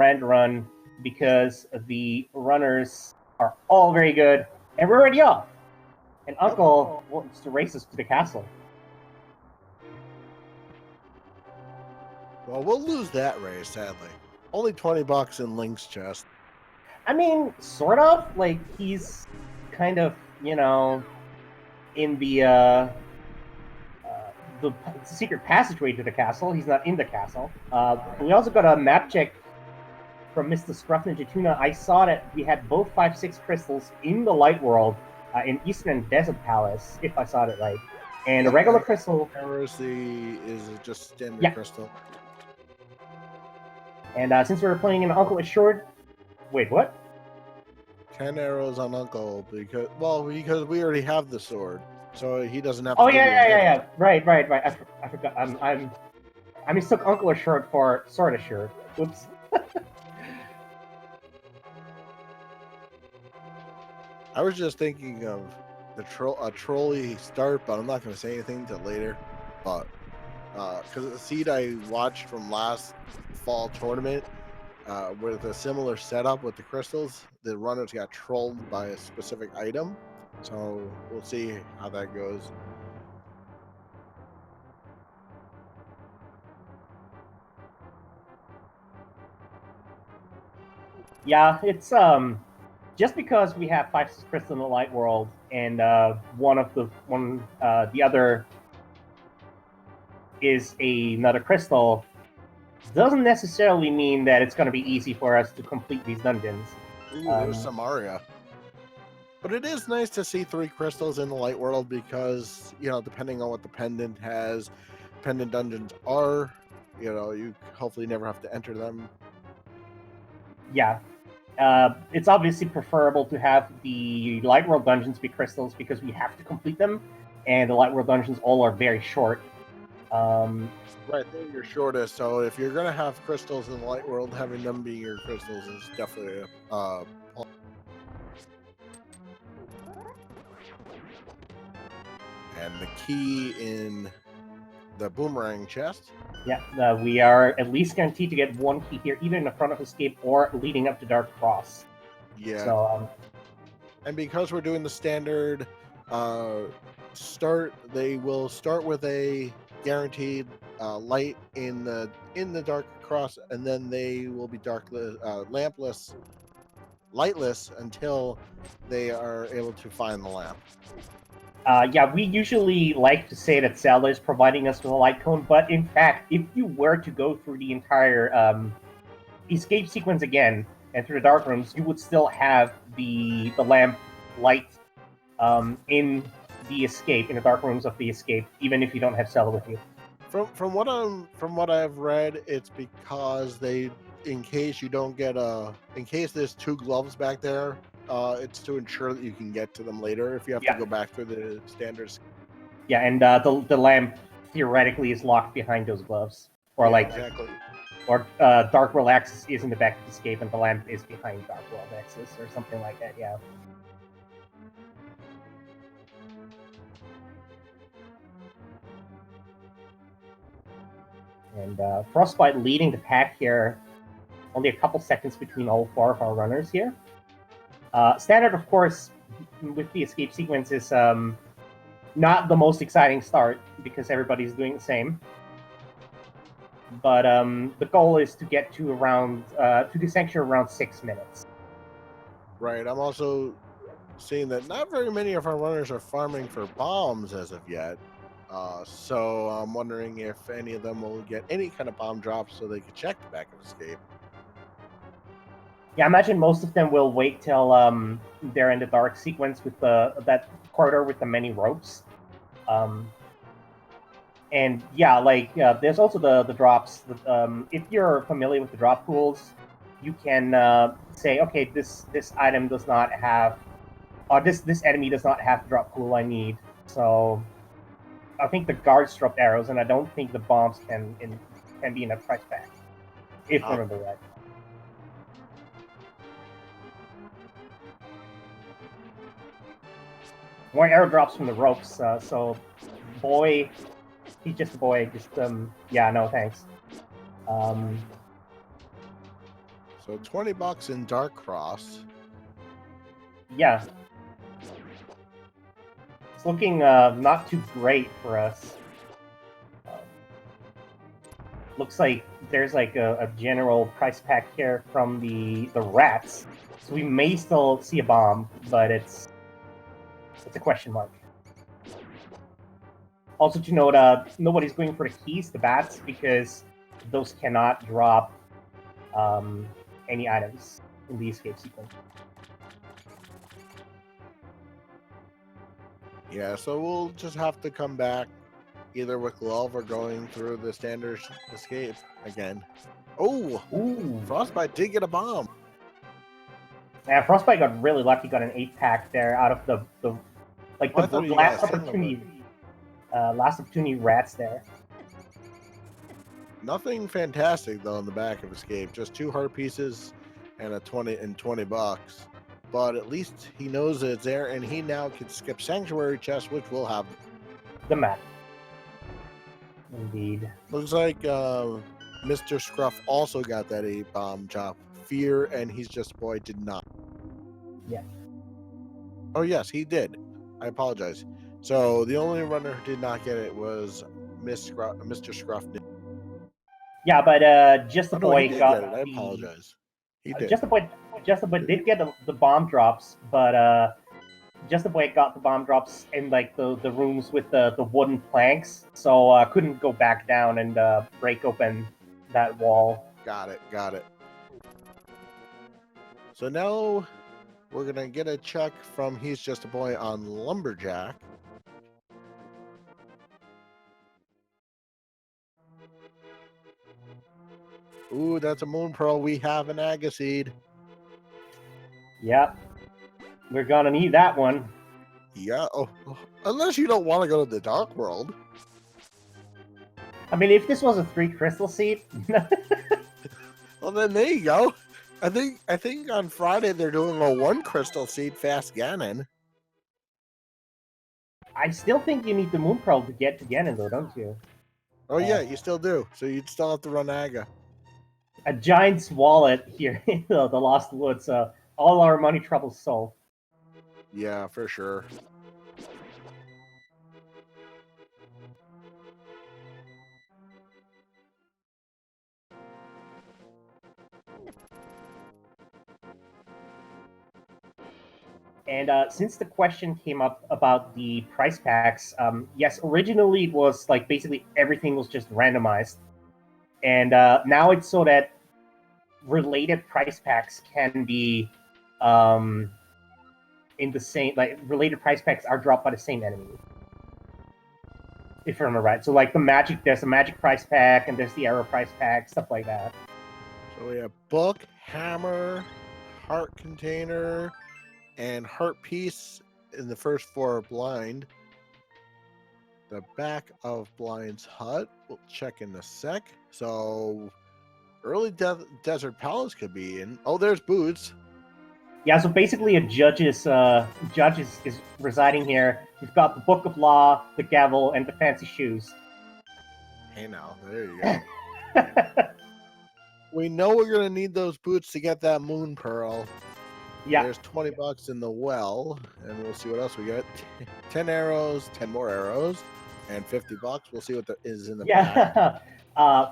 rand run because the runners are all very good, and we're already off. And Uncle wants to race us to the castle. Well, we'll lose that race, sadly. Only $20 in Link's chest. I mean, sort of. Like, he's kind of, in the secret passageway to the castle. He's not in the castle. We also got a map check from Mr. Scruff Ninja Tuna. I saw that we had both 5-6 crystals in the Light World, in Eastern Desert Palace, if I saw it right. And a regular crystal... is just standard crystal. And since we were playing in Uncle Assured... Wait, what? 10 arrows on Uncle, because we already have the sword. So he doesn't have to... Oh, yeah. Right. I forgot. I mistook Uncle Assured for Sword Assured. Oops. I was just thinking of a trolley start, but I'm not going to say anything until later. But because the seed I watched from last fall tournament with a similar setup with the crystals, the runners got trolled by a specific item. So we'll see how that goes. Yeah, it's just because we have 5-6 crystals in the Light World, and the other is another crystal, doesn't necessarily mean that it's going to be easy for us to complete these dungeons. Ooh, there's Samaria. But it is nice to see 3 crystals in the Light World because, depending on what the pendant dungeons are, you hopefully never have to enter them. Yeah. It's obviously preferable to have the Light World dungeons be crystals because we have to complete them, and the Light World dungeons all are very short. Right, they're your shortest, so if you're going to have crystals in the Light World, having them be your crystals is definitely and the key in the boomerang chest. Yeah, we are at least guaranteed to get 1 key here, either in the front of Escape or leading up to Dark Cross. Yeah. So, and because we're doing the standard start, they will start with a guaranteed light in the Dark Cross, and then they will be lampless, lightless until they are able to find the lamp. Yeah, we usually like to say that Zelda is providing us with a light cone, but in fact, if you were to go through the entire escape sequence again and through the dark rooms, you would still have the lamp light in the dark rooms of the escape, even if you don't have Zelda with you. From what I've read, it's because in case there's 2 gloves back there. It's to ensure that you can get to them later if you have to go back through the standards. Yeah, and the lamp theoretically is locked behind those gloves. Or exactly. Or Dark World Access is in the back of the escape and the lamp is behind Dark World Access or something like that, yeah. And Frostbite leading the pack here. Only a couple seconds between all 4 of our runners here. Standard, of course, with the escape sequence is not the most exciting start because everybody's doing the same. But the goal is to get to the sanctuary around 6 minutes. Right. I'm also seeing that not very many of our runners are farming for bombs as of yet. So I'm wondering if any of them will get any kind of bomb drops so they can check the back of escape. Yeah, I imagine most of them will wait till they're in the dark sequence with that corridor with the many ropes. And yeah, there's also the drops. If you're familiar with the drop pools, you can say, okay, this item does not have, or this enemy does not have the drop pool I need. So I think the guards dropped arrows, and I don't think the bombs can be in a price pack, if I remember right. More arrow drops from the ropes, so boy, he's just a boy, yeah, no thanks. So $20 in Dark Cross. Yeah. It's looking not too great for us. Looks like there's like a general price pack here from the rats. So we may still see a bomb, but it's a question mark. Also to note, nobody's going for the keys, the bats, because those cannot drop any items in the escape sequence. Yeah, so we'll just have to come back either with glove or going through the standard escape again. Oh, Ooh. Frostbite did get a bomb. Yeah, Frostbite got really lucky, got an 8-pack there out of the like the I thought you last got a single, last opportunity rats there. Nothing fantastic though in the back of escape. Just 2 heart pieces and a $20. But at least he knows that it's there, and he now can skip Sanctuary Chest, which will have The map. Indeed. Looks like Mr. Scruff also got that 8-bomb chop. Fear and He's Just a Boy did not. Yeah. Oh yes, he did. I apologize. So the only runner who did not get it was Mr. Scruff. Yeah, but Just a Boy he did got get it. I apologize. He did. Just a Boy did get the bomb drops, but Just a Boy got the bomb drops in like the rooms with the wooden planks, so couldn't go back down and break open that wall. Got it. So now we're gonna get a check from He's Just a Boy on Lumberjack. Ooh, that's a Moon Pearl. We have an Agaseed. Yep. We're gonna need that one. Yeah. Oh, unless you don't want to go to the Dark World. I mean, if this was a 3 crystal seed, Well, then there you go. I think on Friday they're doing a 1 crystal seed fast Ganon. I still think you need the Moon Pearl to get to Ganon, though, don't you? Oh yeah, you still do. So you'd still have to run Aga. A giant's wallet here in the Lost Woods. All our money troubles solved. Yeah, for sure. And since the question came up about the price packs, yes, originally it was like basically everything was just randomized. And now it's so that related price packs can be in the same, like related price packs are dropped by the same enemy. If I remember right. So like there's a magic price pack and there's the arrow price pack, stuff like that. So we have book, hammer, heart container, and heart piece in the first 4 blind. The back of Blind's hut. We'll check in a sec. So early Desert Palace could be in. Oh, there's Boots. Yeah, so basically a judge is residing here. You've got the Book of Law, the gavel, and the fancy shoes. Hey now, there you go. We know we're gonna need those boots to get that Moon Pearl. Yeah. There's $20 in the well, and we'll see what else we get. 10 arrows, 10 more arrows, and $50. We'll see what there is in the pack.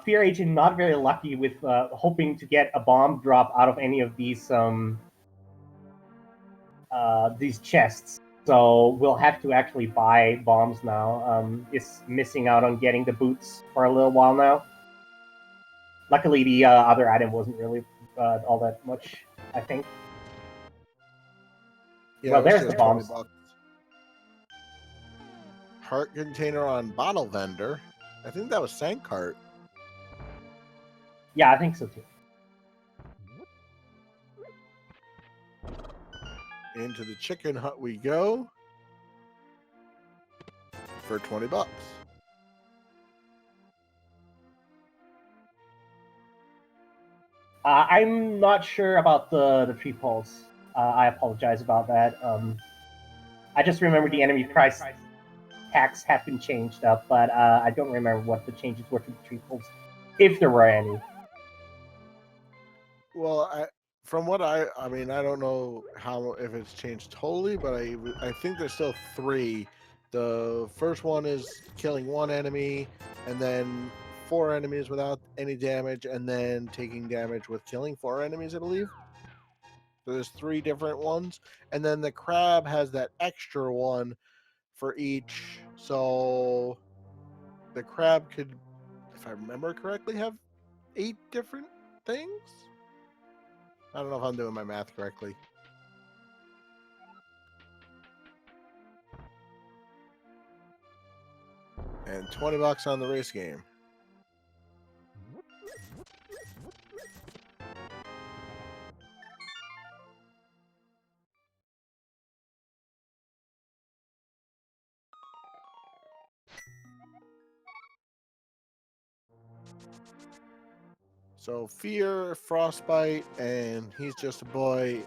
Fear Agent not very lucky with hoping to get a bomb drop out of any of these chests. So we'll have to actually buy bombs now. Is missing out on getting the boots for a little while now. Luckily, the other item wasn't really all that much, I think. Yeah, well, there's the bombs. $20. Heart container on bottle vendor. I think that was Sankart. Yeah, I think so too. Into the chicken hut we go for $20. I'm not sure about the tree pulse. I apologize about that. I just remember the enemy price packs have been changed up, but I don't remember what the changes were to the tree pulse, if there were any. From what I mean, I don't know how if it's changed totally, but I think there's still 3. The first one is killing 1 enemy, and then 4 enemies without any damage, and then taking damage with killing 4 enemies, I believe. So there's 3 different ones, and then the crab has that extra one for each. So the crab could, if I remember correctly, have 8 different things. I don't know if I'm doing my math correctly. And $20 on the race game. So Fear, Frostbite, and He's Just a Boy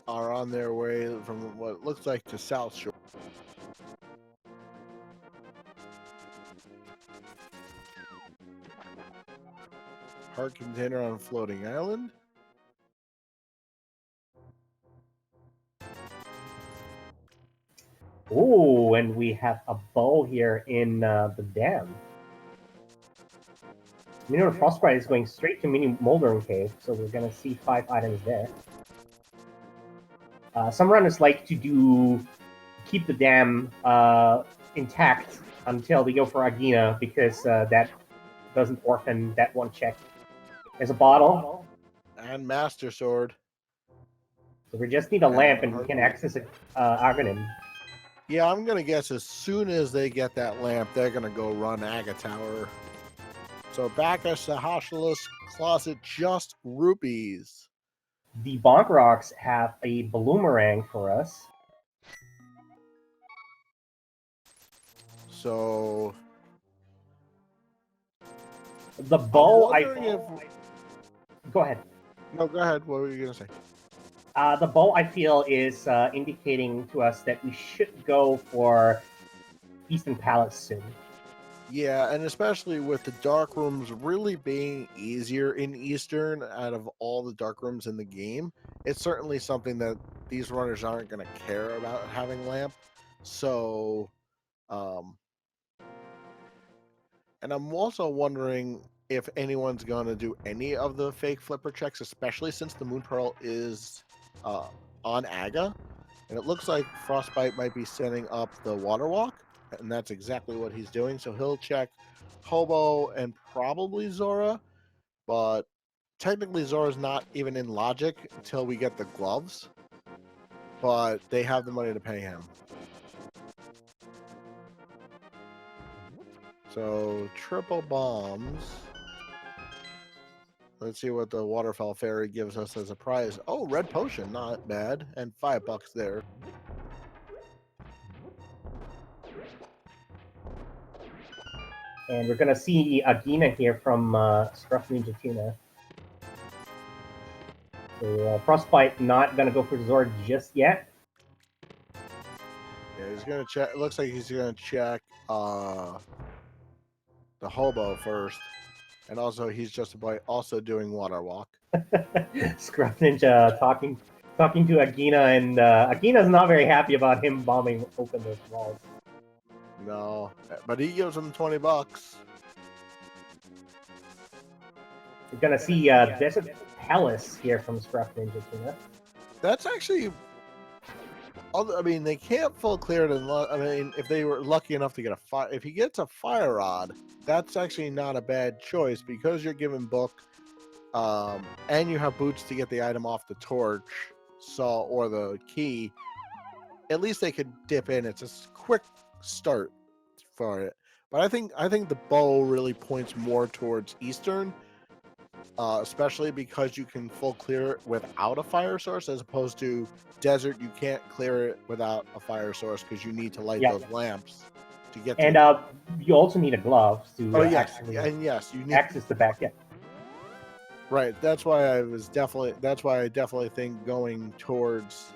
are on their way from what looks like to South Shore. Heart container on a floating island. Ooh, and we have a bow here in the dam. Mineral Frostbite is going straight to Mini Moldering Cave, so we're going to see 5 items there. Some runners like to keep the dam intact until they go for Agina, because that doesn't orphan that one check. There's a bottle. And Master Sword. So we just need a lamp and we can access Aghanim. Yeah, I'm going to guess as soon as they get that lamp, they're going to go run Aga Tower. So back at Sahashalus Closet, just rupees. The Bonk Rocks have a Bloomerang for us. So the bow, go ahead. No, go ahead. What were you going to say? The bow, I feel, is indicating to us that we should go for Eastern Palace soon. Yeah, and especially with the dark rooms really being easier in Eastern out of all the dark rooms in the game, it's certainly something that these runners aren't going to care about having lamp. So, and I'm also wondering if anyone's going to do any of the fake flipper checks, especially since the Moon Pearl is on Aga, and it looks like Frostbite might be setting up the water walk, and that's exactly what he's doing. So he'll check Hobo and probably Zora, but technically Zora's not even in logic until we get the gloves, but they have the money to pay him. So triple bombs. Let's see what the Waterfall Fairy gives us as a prize. Oh, red potion, not bad. And $5 there. And we're going to see Agina here from Scruff Ninja Tuna. So Frostbite not going to go for Zord just yet. Yeah, he's going to check. It looks like he's going to check the Hobo first. And also, He's Just a Boy also doing water walk. Scruff Ninja talking to Agina, and Agina's not very happy about him bombing open those walls. No, but he gives him $20. We're gonna see Desert Palace here from Scruff Ninja Tuna. That's actually, I mean, they can't full clear it. I mean, if they were lucky enough to get a fire, if he gets a fire rod, that's actually not a bad choice because you're given book, and you have boots to get the item off the torch, or the key. At least they could dip in. It's a quick start for it. But I think the bow really points more towards Eastern, especially because you can full clear it without a fire source, as opposed to Desert. You can't clear it without a fire source because you need to light those lamps to get. And you also need a glove to actually, and yes, you need access the back. Yeah. Right. That's why I definitely think going towards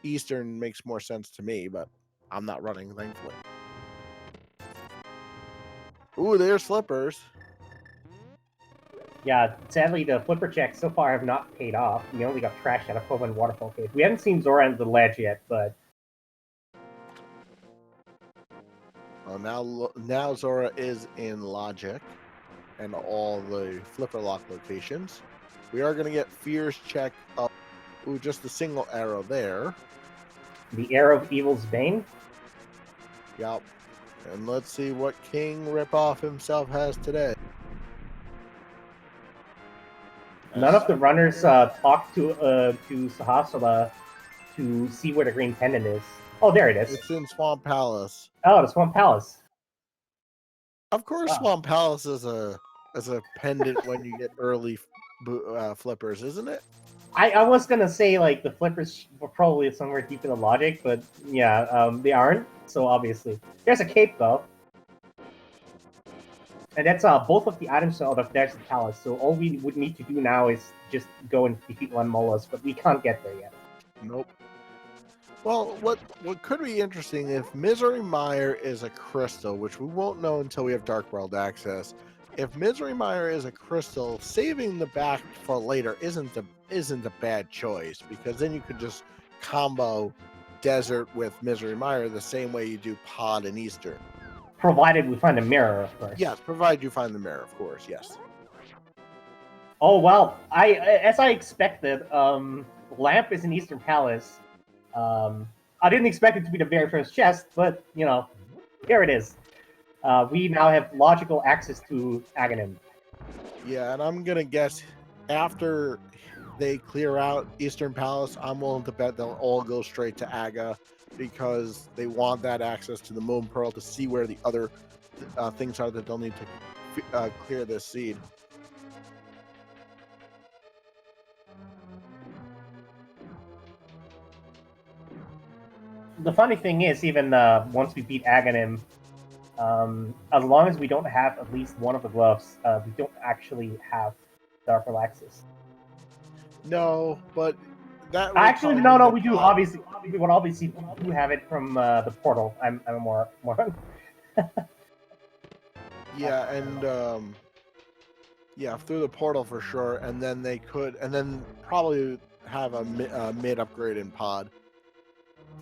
Eastern makes more sense to me, but I'm not running, thankfully. Ooh, there's slippers. Yeah, sadly, the flipper checks so far have not paid off. We only got trashed at a 4-1 waterfall cave. We haven't seen Zora on the ledge yet, but... Oh, now Zora is in logic and all the flipper lock locations. We are going to get Fear's check up. Ooh, just a single arrow there. The Arrow of Evil's Bane? Yep. And let's see what King Ripoff himself has today. None of the runners talked to Sahasrara to see where the green pendant is. Oh, there it is. It's in Swamp Palace. Oh, the Swamp Palace. Of course, Wow. Swamp Palace is a pendant when you get early flippers, isn't it? I was gonna say like the flippers were probably somewhere deep in the logic, but yeah, they aren't. So obviously, there's a cape though, and that's both of the items out of there's the palace. So all we would need to do now is just go and defeat one Molas, but we can't get there yet. Nope. Well, what could be interesting if Misery Mire is a crystal, which we won't know until we have Dark World access. If Misery Mire is a crystal, saving the back for later isn't a bad choice, because then you could just combo Desert with Misery Mire the same way you do Pod and Eastern. Provided we find a mirror, of course. Yes, provided you find the mirror, of course. Yes. Oh well, as I expected, Lamp is in Eastern Palace. I didn't expect it to be the very first chest, but you know, here it is. We now have logical access to Ganon. Yeah, and I'm gonna guess after they clear out Eastern Palace, I'm willing to bet they'll all go straight to Aga, because they want that access to the Moon Pearl to see where the other things are that they'll need to clear this seed. The funny thing is, even once we beat Aghanim, as long as we don't have at least one of the gloves, we don't actually have Dark Relaxes. No, but that actually no, we do. Obviously, we would obviously do have it from the portal. I'm more. Yeah, and yeah, through the portal for sure, and then they could, and then probably have a mid upgrade in Pod.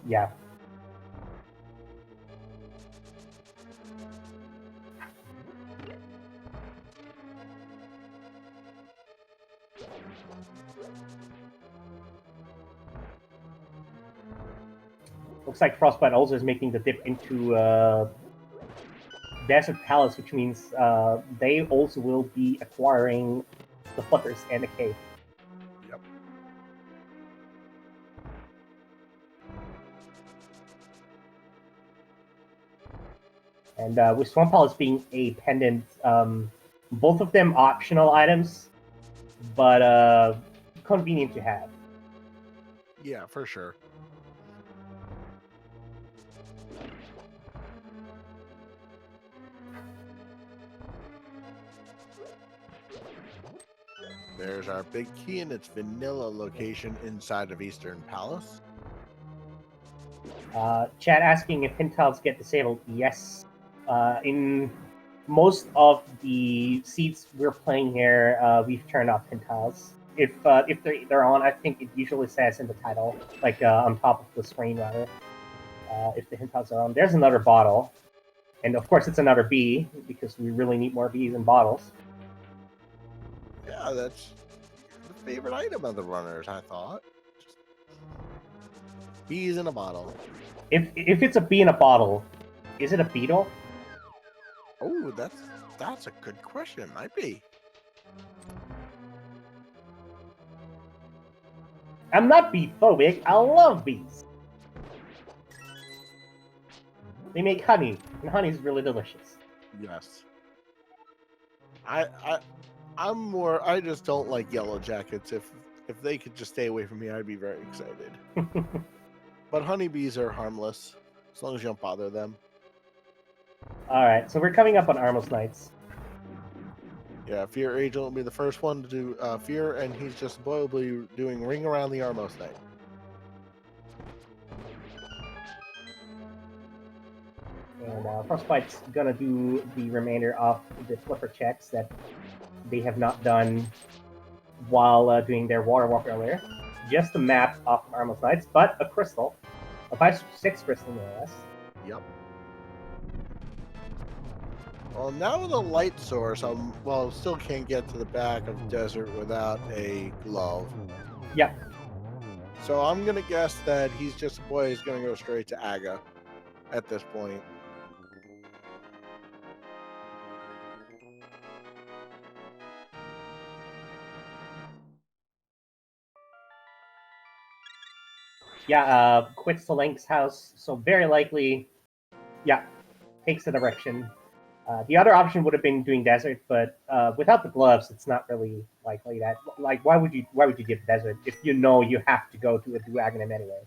Yeah. Looks like Frostbite also is making the dip into Desert Palace, which means they also will be acquiring the Flippers and the cave. Yep. And with Swamp Palace being a pendant, both of them optional items, but convenient to have. Yeah, for sure. There's our big key in its vanilla location inside of Eastern Palace. Chat asking if hint tiles get disabled. Yes. In most of the seats we're playing here, we've turned off hint tiles. If they're on, I think it usually says in the title, like on top of the screen, rather. If the hint tiles are on. There's another bottle. And of course it's another bee, because we really need more bees in bottles. Yeah, that's the favorite item of the runners, I thought. Just bees in a bottle. If it's a bee in a bottle, is it a beetle? Oh, that's a good question. It might be. I'm not bee-phobic. I love bees. They make honey, and honey is really delicious. Yes. I'm more. I just don't like yellow jackets. If they could just stay away from me, I'd be very excited. But honeybees are harmless as long as you don't bother them. All right, so we're coming up on Armos Knights. Yeah, Fear Agent will be the first one to do Fear, and he's just probably doing Ring Around the Armos Knight. And Frostbite's gonna do the remainder of the flipper checks that they have not done while doing their water walk earlier. Just a map of Armos Knights, but a crystal. A 5/6 crystal, no less. Yep. Well, now with a light source, still can't get to the back of desert without a glove. Yep. So I'm gonna guess that he's just a boy who's gonna go straight to Aga at this point. Yeah, quits the Link's house, so very likely, yeah, takes the direction. The other option would have been doing desert, but without the gloves, it's not really likely that. Like, why would you get desert if you know you have to go to a Duaganim anyway?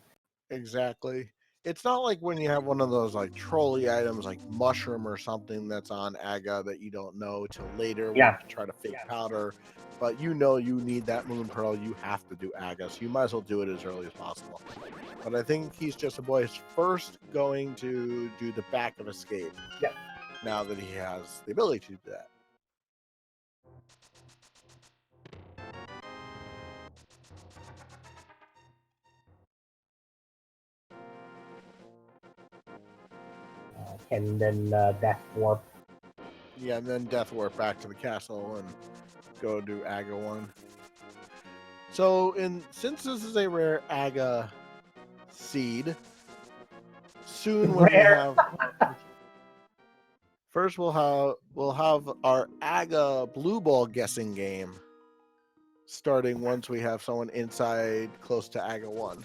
Exactly. It's not like when you have one of those like trolley items like mushroom or something that's on Aga that you don't know till later when Yeah. you try to fake powder. But you know you need that moon pearl, you have to do Aga, so you might as well do it as early as possible. But I think he's just a boy who's first going to do the back of escape. Yep. Now that he has the ability to do that. And then Death Warp. Yeah, and then Death Warp back to the castle and go do Aga 1. So, since this is a rare Aga seed, soon when Rare. we have first we'll have our Aga blue ball guessing game starting once we have someone inside close to Aga 1.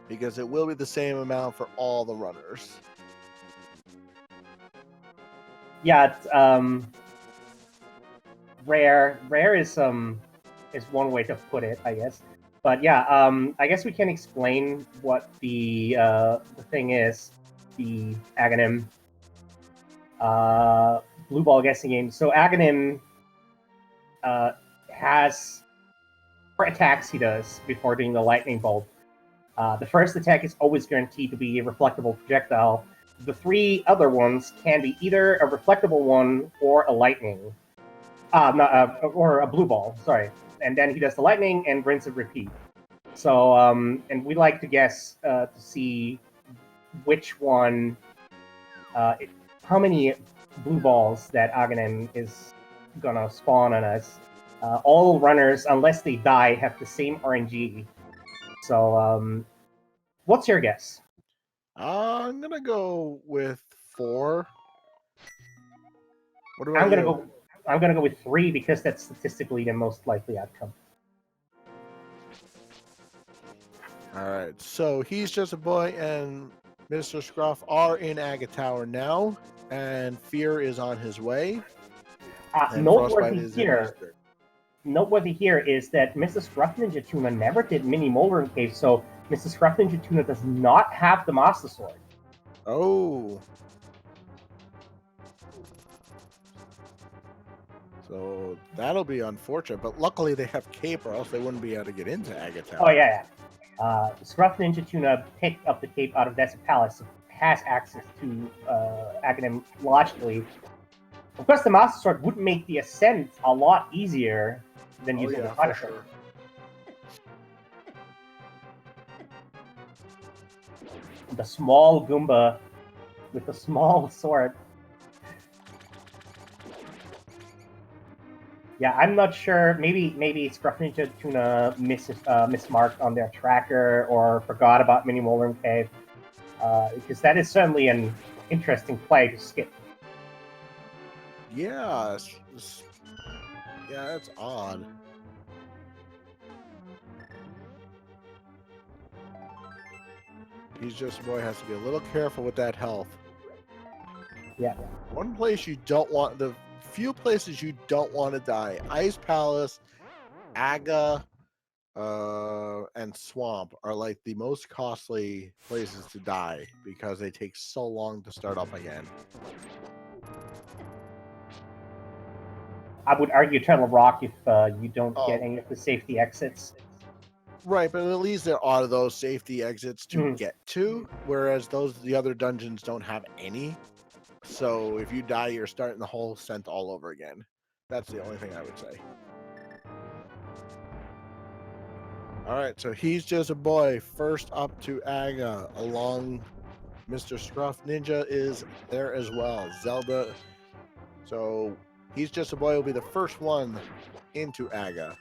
Because it will be the same amount for all the runners. Yeah, it's, rare. Rare is one way to put it, I guess. But yeah, I guess we can explain what the thing is. The Aghanim blue ball guessing game. So Aghanim has 4 attacks he does before doing the lightning bolt. The first attack is always guaranteed to be a reflectable projectile. The 3 other ones can be either a reflectable one or a lightning. Or a blue ball, sorry. And then he does the lightning and rinse and repeat. So, and we like to guess to see which one, how many blue balls that Aghanim is gonna spawn on us. All runners, unless they die, have the same RNG. So, what's your guess? I'm gonna go with 4. What about I'm gonna go with 3 because that's statistically the most likely outcome. All right, so he's just a boy and Mr. Scruff are in Aga Tower now, and Fear is on his way. Noteworthy here is that Mrs. Scruff Ninja Tuna never did Mini Moldering Cave, so Mrs. Scruff Ninja Tuna does not have the Master Sword. Oh. So that'll be unfortunate, but luckily they have Cape, or else they wouldn't be able to get into Aga Tower. Oh, yeah. Scruff Ninja Tuna picked up the Cape out of Desert Palace, so has access to Aghanim logically. Of course, the Master Sword would make the ascent a lot easier than using the Punisher. Sure. The small Goomba with the small sword. Yeah, I'm not sure. Maybe Scruff Ninja Tuna mismarked on their tracker or forgot about Mini Moldering Cave. Because that is certainly an interesting play to skip. Yeah, that's odd. He's just a boy, has to be a little careful with that health. Yeah. One place you don't want, the few places you don't want to die, Ice Palace, Aga, and Swamp are like the most costly places to die because they take so long to start up again. I would argue Turtle Rock if you don't get any of the safety exits. Right, but at least there are those safety exits to Mhm. get to, whereas the other dungeons don't have any. So if you die, you're starting the whole scent all over again. That's the only thing I would say. All right, so he's just a boy. First up to Aga, along Mr. Scruff Ninja is there as well. Zelda. So he's just a boy will be the first one into Aga.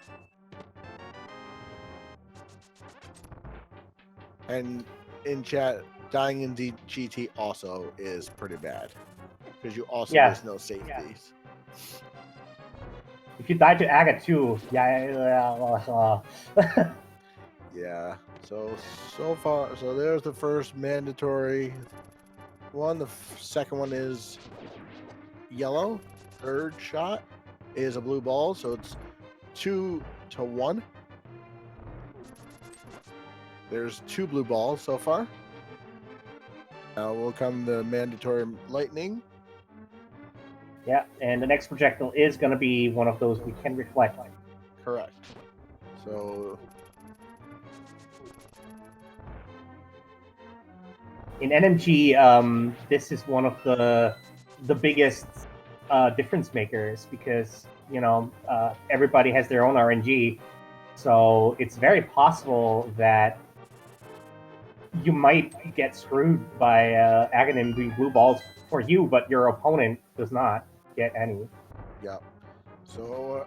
And in chat, dying in GT also is pretty bad because there's no safeties. If you die to Aga too, yeah. Yeah. So far, there's the first mandatory one. The second one is yellow. Third shot is a blue ball, so it's 2-1. There's 2 blue balls so far. Now will come the mandatory lightning. Yeah, and the next projectile is going to be one of those we can reflect on. Correct. So in NMG, this is one of the biggest difference makers because everybody has their own RNG, so it's very possible that you might get screwed by Aghanim doing blue balls for you, but your opponent does not get any. yeah. So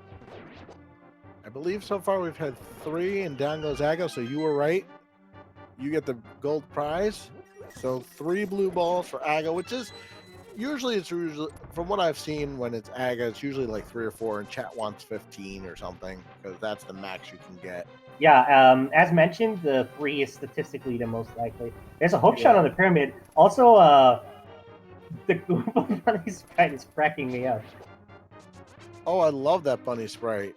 I believe so far we've had 3, and down goes Aga. So you were right. You get the gold prize. So 3 blue balls for Aga, which is usually from what I've seen when it's Aga, it's usually like 3 or 4, and chat wants 15 or something because that's the max you can get. Yeah, as mentioned, the 3 is statistically the most likely. There's a hook shot on the pyramid. Also, the Goomba Bunny sprite is cracking me up. Oh, I love that bunny sprite.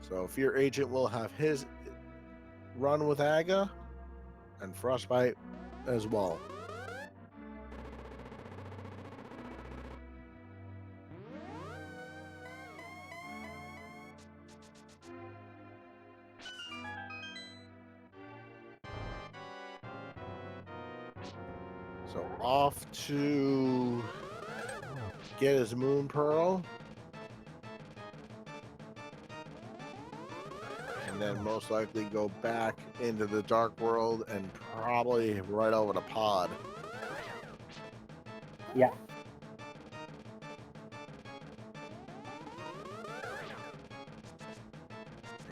So Fear Agent will have his run with Aga and Frostbite as well. So off to get his Moon Pearl. And then most likely go back into the Dark World and probably right over to Pod. Yeah.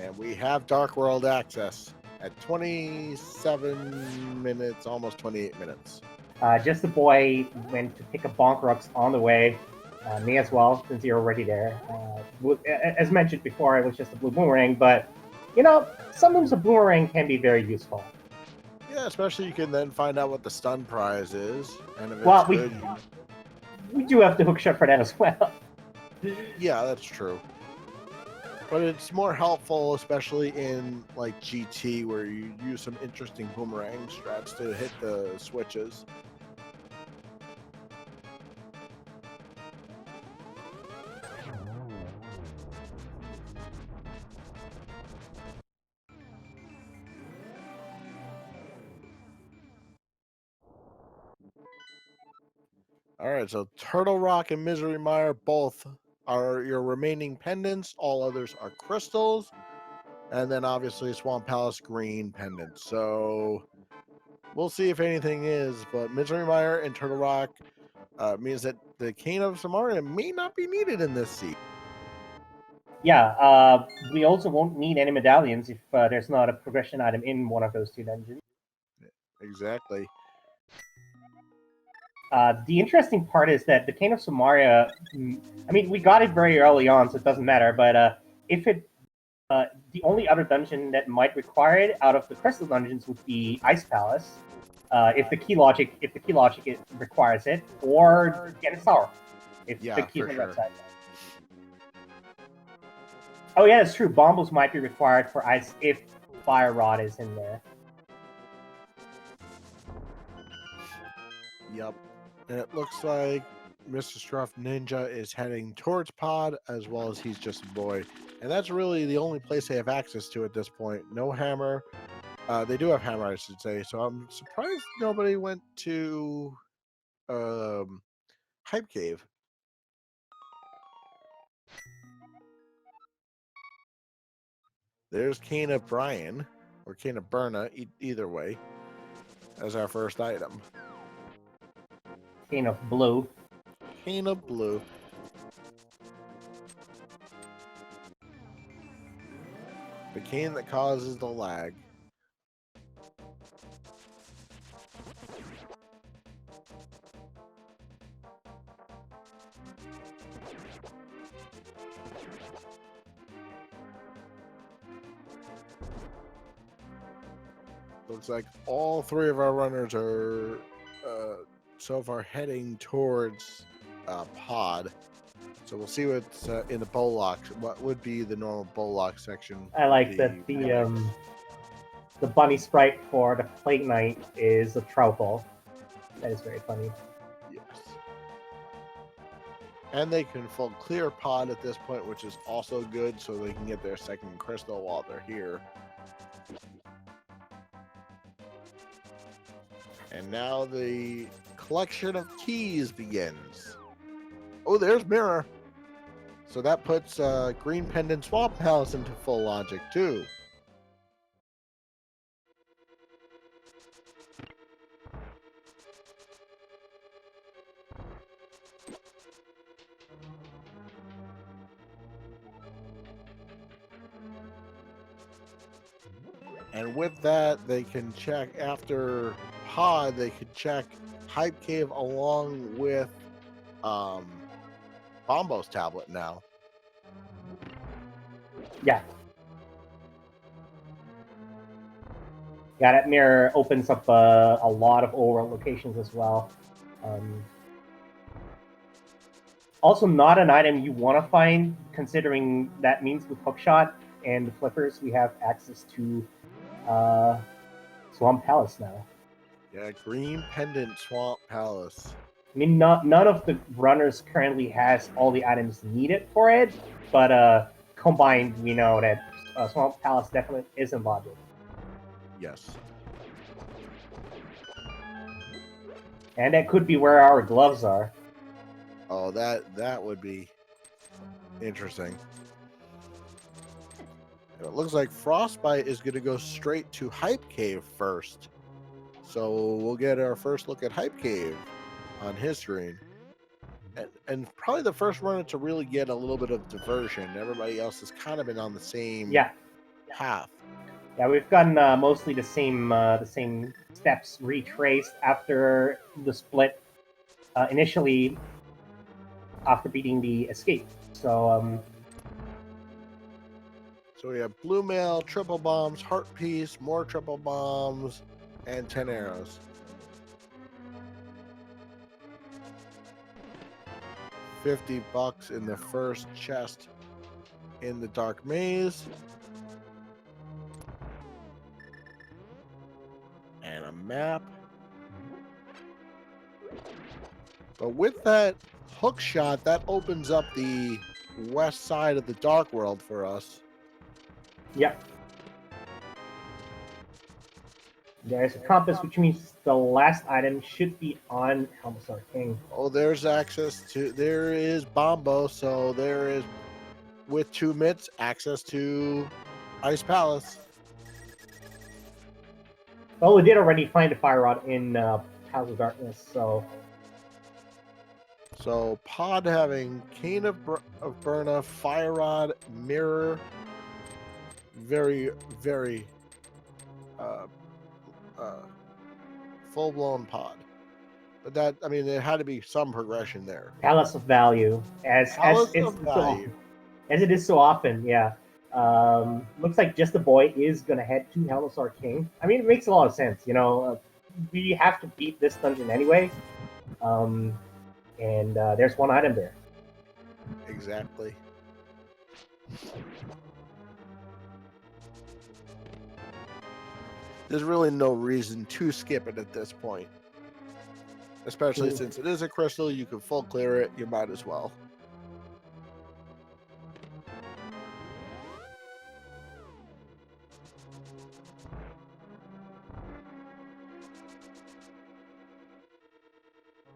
And we have Dark World access at 27 minutes, almost 28 minutes. Just the boy went to pick up Bonk Rocks on the way. Me as well, since you're already there. As mentioned before, it was just a blue boomerang, but sometimes a boomerang can be very useful. Yeah, especially you can then find out what the stun prize is, and if it's good. We do have the hook shot for that as well. Yeah, that's true. But it's more helpful, especially in like GT, where you use some interesting boomerang strats to hit the switches. All right, so Turtle Rock and Misery Mire both are your remaining pendants. All others are crystals. And then obviously Swamp Palace green pendants. So we'll see if anything is, but Misery Mire and Turtle Rock means that the Cane of Samaria may not be needed in this seat. Yeah, we also won't need any medallions if there's not a progression item in one of those 2 dungeons. Exactly. The interesting part is that the Cane of Samaria, I mean, we got it very early on, so it doesn't matter, but if it, the only other dungeon that might require it out of the crystal dungeons would be Ice Palace, if the key logic requires it, or Ganon Sour, if the key's on the website. Oh yeah, that's true. Bombos might be required for ice if Fire Rod is in there. Yep. And it looks like Mr. Struff Ninja is heading towards Pod, as well as he's just a boy. And that's really the only place they have access to at this point. No hammer. They do have hammer, I should say. So I'm surprised nobody went to Hype Cave. There's Kana Brian, or Kana Berna, either way, as our first item. Cane of blue. Kana Blue. The cane that causes the lag. Looks like all three of our runners are so far heading towards Pod. So we'll see what's in the Bollock. What would be the normal Bollock section? I like that the bunny sprite for the Plague Knight is a Troupple. That is very funny. Yes. And they can full clear Pod at this point, which is also good, so they can get their second crystal while they're here. And now the collection of keys begins. Oh, there's Mirror. So that puts Green Pendant Swamp Palace into full logic, too. And with that, they can check after Pod, they can check Hype Cave along with Bombo's tablet now. Yeah. Yeah, that mirror opens up a lot of overworld locations as well. Also, not an item you want to find, considering that means with Hookshot and the Flippers, we have access to Swamp Palace now. Yeah, Green Pendant Swamp Palace. I mean, none of the runners currently has all the items needed for it, but combined, we know that Swamp Palace definitely is in logic. Yes. And that could be where our gloves are. Oh, that would be interesting. It looks like Frostbite is going to go straight to Hype Cave first. So we'll get our first look at Hype Cave on his screen. And probably the first runner to really get a little bit of diversion. Everybody else has kind of been on the same path. Yeah, we've gotten mostly the same steps retraced after the split. Initially, after beating the escape. So we have Blue Mail, Triple Bombs, Heart Piece, more Triple Bombs, and 10 arrows. $50 in the first chest in the Dark Maze. And a map. But with that hook shot, that opens up the west side of the Dark World for us. Yep. There's a compass, which means the last item should be on Helmsar King. Oh, there's access to... There is Bombo, so there is, with 2 mitts, access to Ice Palace. Well, we did already find a Fire Rod in House of Darkness, so... So, Pod having Cane of Berna, Fire Rod, Mirror. Very, very full-blown Pod. But that, I mean, there had to be some progression there. Palace of Value. As it is so often, yeah. Looks like Just a Boy is going to head to Helmsar King. I mean, it makes a lot of sense, you know. We have to beat this dungeon anyway. And there's one item there. Exactly. There's really no reason to skip it at this point. Especially Ooh. since it is a crystal, you can full clear it. You might as well.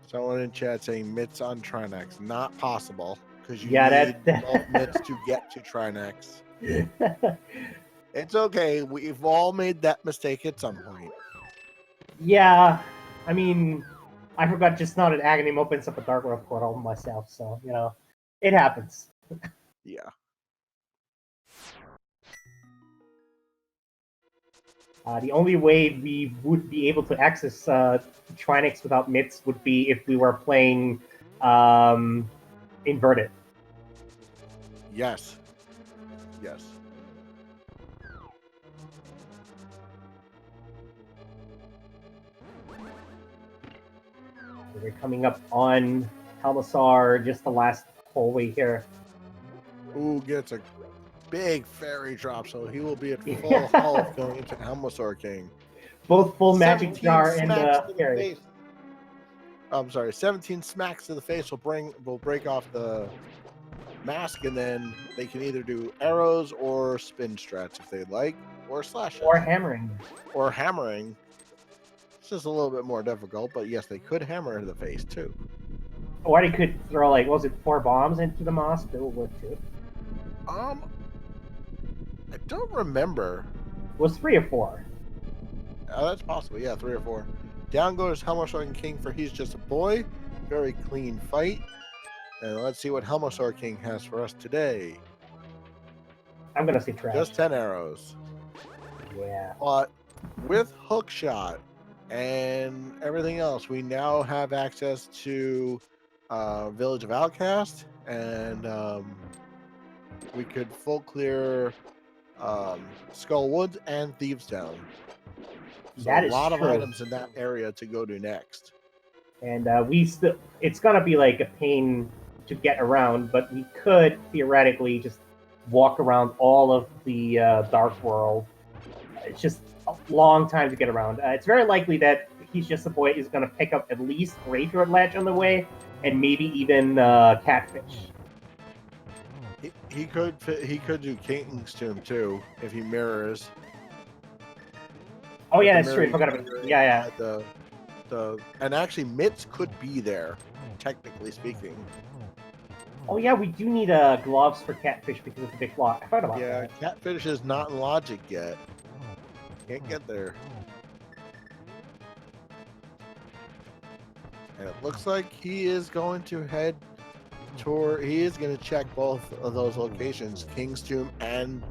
Someone in chat saying mitts on Trinex. Not possible, because you Yeah, need that. both mitts to get to Trinex. It's okay. We've all made that mistake at some point. Yeah, I mean, I forgot just now that Aghanim opens up a Dark World portal myself, so, you know, it happens. Yeah. The only way we would be able to access Trinix without mitts would be if we were playing inverted. Yes. Yes. We're coming up on Helmasar, just the last hallway here. Ooh, gets a big fairy drop, so he will be at full health going into Helmasaur King. Both full magic 17 jar and smacks to the fairy. face. I'm sorry, 17 smacks to the face will break off the mask, and then they can either do arrows or spin strats if they'd like, or slashes. Or hammering. Or hammering. It's just a little bit more difficult, but yes, they could hammer in the face too. Or they could throw, like, what was it, 4 bombs into the mask? That would work too. I don't remember. It was 3 or 4. That's possible, yeah, 3 or 4. Down goes Helmasaur King for He's Just a Boy. Very clean fight. And let's see what Helmasaur King has for us today. I'm gonna say trash. Just 10 arrows. Yeah. But with Hookshot and everything else, we now have access to Village of Outcast, and we could full clear Skull Woods and Thieves Town. So That a is lot true. of items in that area to go to next. And it's gonna be like a pain to get around, but we could theoretically just walk around all of the Dark World. It's just a long time to get around. It's very likely that He's Just a Boy is gonna pick up at least Graveyard Ledge on the way, and maybe even Catfish. He could do King's Tomb too if he mirrors. Oh With yeah, the that's true. I mirroring forgot about yeah. and actually mitts could be there, technically speaking. Oh yeah, we do need gloves for Catfish because of the big block. I thought about that. Yeah, Catfish is not in Logic yet. Can't get there. And it looks like he is going to head toward. He is going to check both of those locations, King's Tomb and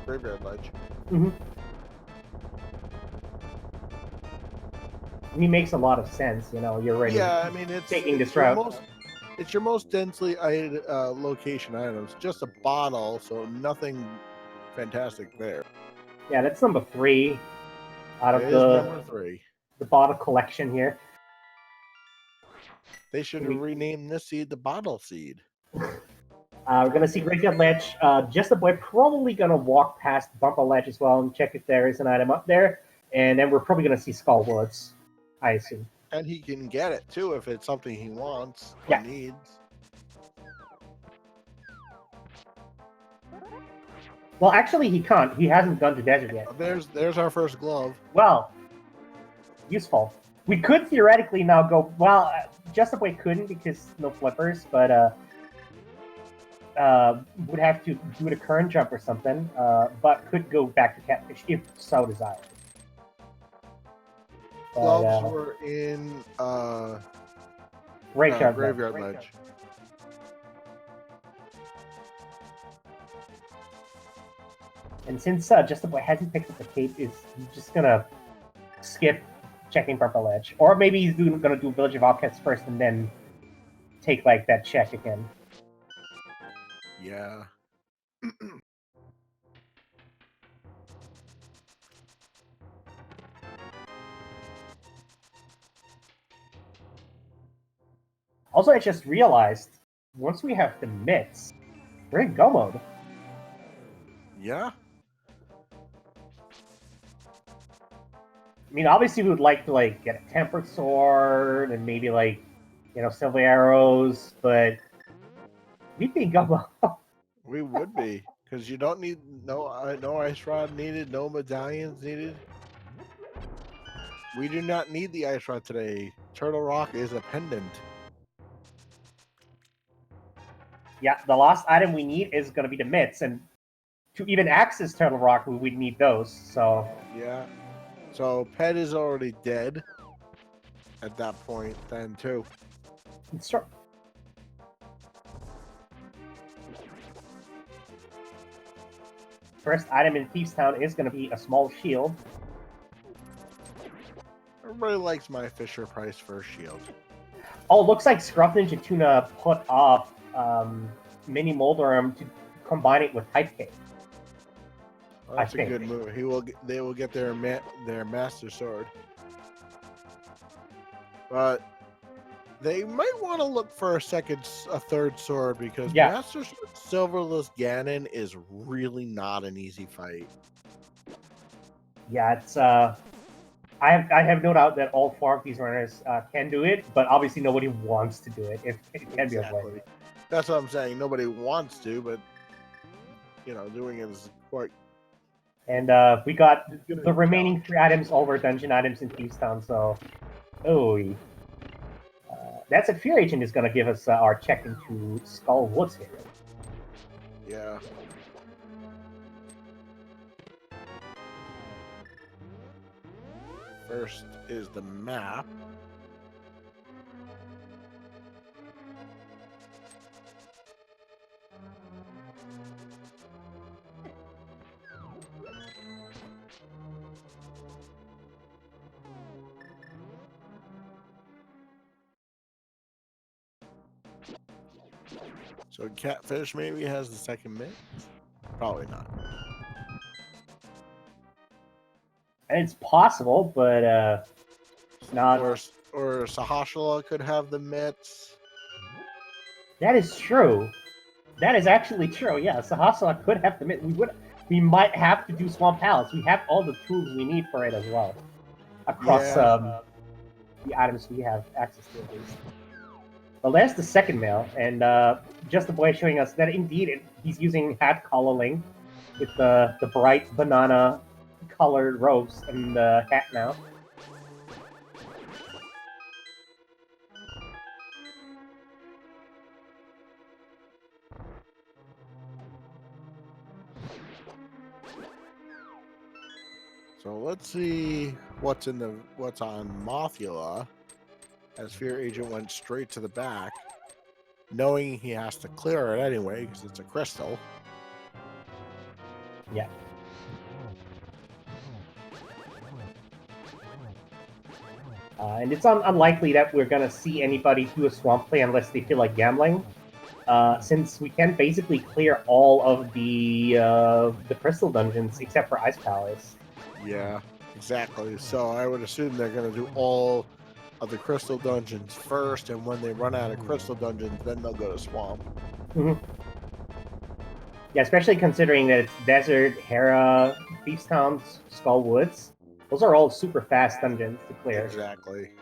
Graveyard Ledge. Mm-hmm. He makes a lot of sense, you know. You're already it's taking this route. It's your most densely location items. Just a bottle, so nothing fantastic there. Yeah, that's number 3 out of number 3. The bottle collection here. They should rename this seed the Bottle Seed. We're gonna see Graveyard Ledge. Just a Boy probably gonna walk past Bumper Ledge as well and check if there is an item up there, and then we're probably gonna see Skull Woods, I assume. And he can get it too if it's something he wants or needs. Well, actually, he can't. He hasn't gone to desert yet. There's our first glove. Well, useful. We could theoretically now go. Well, Just a Boy couldn't because no flippers, but would have to do the current jump or something. But could go back to Catfish if so desired. Gloves were in Graveyard Ledge. And since Just a Boy hasn't picked up the cape, he's just gonna skip checking Purple Ledge, or maybe he's gonna do Village of Outcasts first and then take like that check again. Yeah. Also, I just realized once we have the mitts, we're in go mode. Yeah. I mean, obviously, we would like to like get a tempered sword and maybe like, silver arrows, but we think of We would be, because you don't need no ice rod needed, no medallions needed. We do not need the ice rod today. Turtle Rock is a pendant. yeah. The last item we need is going to be the mitts, and to even access Turtle Rock, we would need those. So Yeah. So Pet is already dead at that point then too. First item in Thieves Town is going to be a small shield. Everybody likes my Fisher Price first shield. Oh, looks like Scruff Ninja Tuna put up Mini Molderum to combine it with Type K. Well, that's a good move. They will get their Master Sword, but they might want to look for a third sword, because Master Sword Silverless Ganon is really not an easy fight. Yeah, it's I have no doubt that all 4 of these runners can do it, but obviously nobody wants to do it if it can be avoided. That's what I'm saying. Nobody wants to, but doing it is quite. And we got the remaining 3 items, all were dungeon items in Thieves Town, so that's it. Fear Agent is going to give us our check into Skull Woods here. Yeah. First is the map. So Catfish maybe has the second mitt? Probably not. And it's possible, but it's not. Or Sahashala could have the mitts. That is true. That is actually true. Yeah, Sahasala could have the mitt. We might have to do Swamp Palace. We have all the tools we need for it as well. Across the items we have access to, at least. Well, there's the second mail, and just the boy showing us that indeed he's using hat coloring with the bright banana colored robes and the hat now. So let's see what's on Mothula, as Fear Agent went straight to the back, knowing he has to clear it anyway because it's a crystal. Yeah. And it's unlikely that we're going to see anybody do a swamp play unless they feel like gambling, since we can basically clear all of the crystal dungeons except for Ice Palace. Yeah, exactly. So I would assume they're going to do all of the crystal dungeons first, and when they run out of crystal dungeons, then they'll go to swamp. Mm-hmm. Yeah, especially considering that it's Desert, Hera, Thieves Town, Skull Woods. Those are all super fast dungeons to clear. Exactly.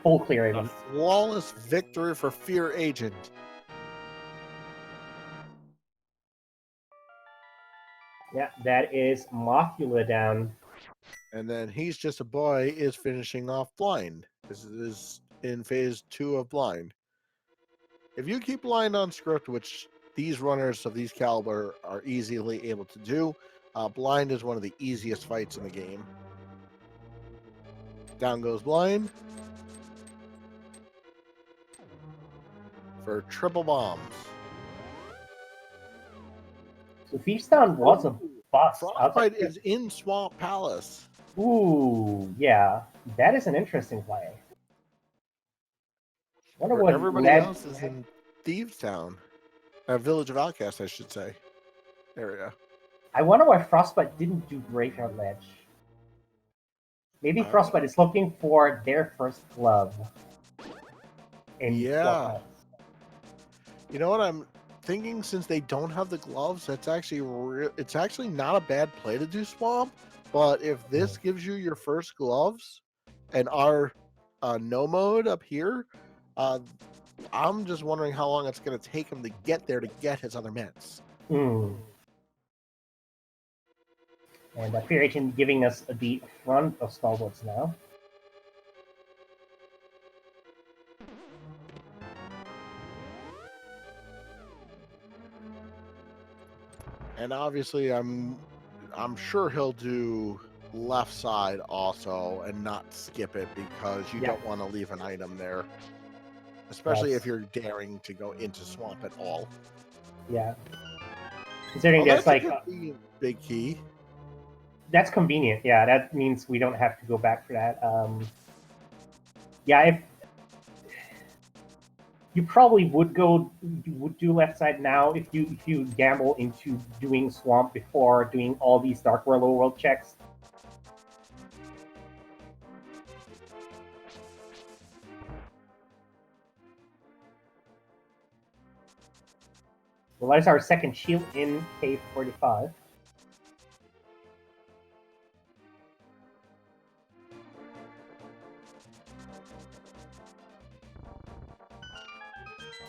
Full clear, even. A flawless victory for Fear Agent. Yeah, that is Mothula down. And then He's Just a Boy is finishing off Blind. This is in phase 2 of Blind. If you keep Blind on script, which these runners of these caliber are easily able to do, Blind is one of the easiest fights in the game. Down goes Blind for triple bombs. So Thieves Town was a bust. Frostbite is in Swamp Palace. Ooh, yeah. That is an interesting play. Wonder what everybody else is in Thieves Town. Village of Outcasts, I should say. Area. I wonder why Frostbite didn't do Graveyard Ledge. Maybe Frostbite is looking for their first glove. Yeah. You know what I'm thinking? Since they don't have the gloves, that's actually it's actually not a bad play to do Swamp, But if this gives you your first gloves and our no mode up here, I'm just wondering how long it's going to take him to get there to get his other mitts. Hmm. And Fear Agent giving us the front of Stalwarts now. And obviously, I'm sure he'll do left side also and not skip it because you don't want to leave an item there, especially if you're daring to go into swamp at all. Yeah. Considering that's like a big key. That's convenient. Yeah, that means we don't have to go back for that. Yeah, if you probably would do left side now if you gamble into doing swamp before doing all these dark world overworld checks. Well, that is our second shield in K45.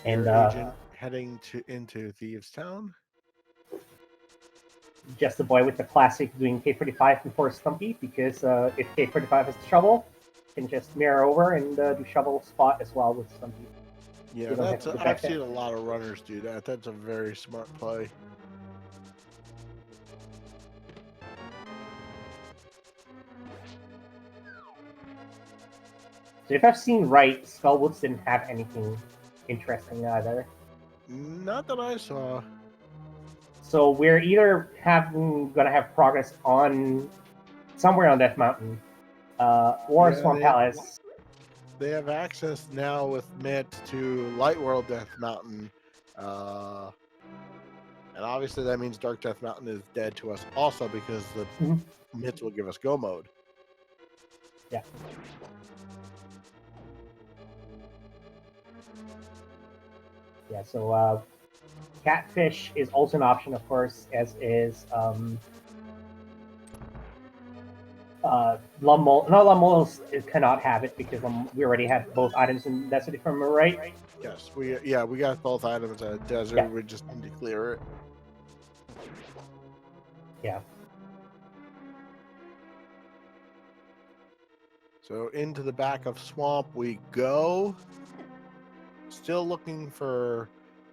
And agent heading into Thieves Town. Just the boy with the classic doing K45 before Stumpy, because if K45 has trouble, can just mirror over and do shovel spot as well with Stumpy. Yeah, that's I've seen a lot of runners do that. That's a very smart play. So if I've seen right, Skullwoods didn't have anything interesting either. Not that I saw. So we're either gonna have progress on somewhere on Death Mountain, or Swamp Palace. They have access now with Mitt to Light World Death Mountain, and obviously that means Dark Death Mountain is dead to us also because the Mitts will give us go mode. Yeah. Yeah, so Catfish is also an option, of course, as is Lummel. No, Lummel cannot have it because we already have both items in Desert, if I'm right. Yes, we got both items at Desert. Yeah. We just need to clear it. Yeah. So into the back of Swamp we go. Still looking for.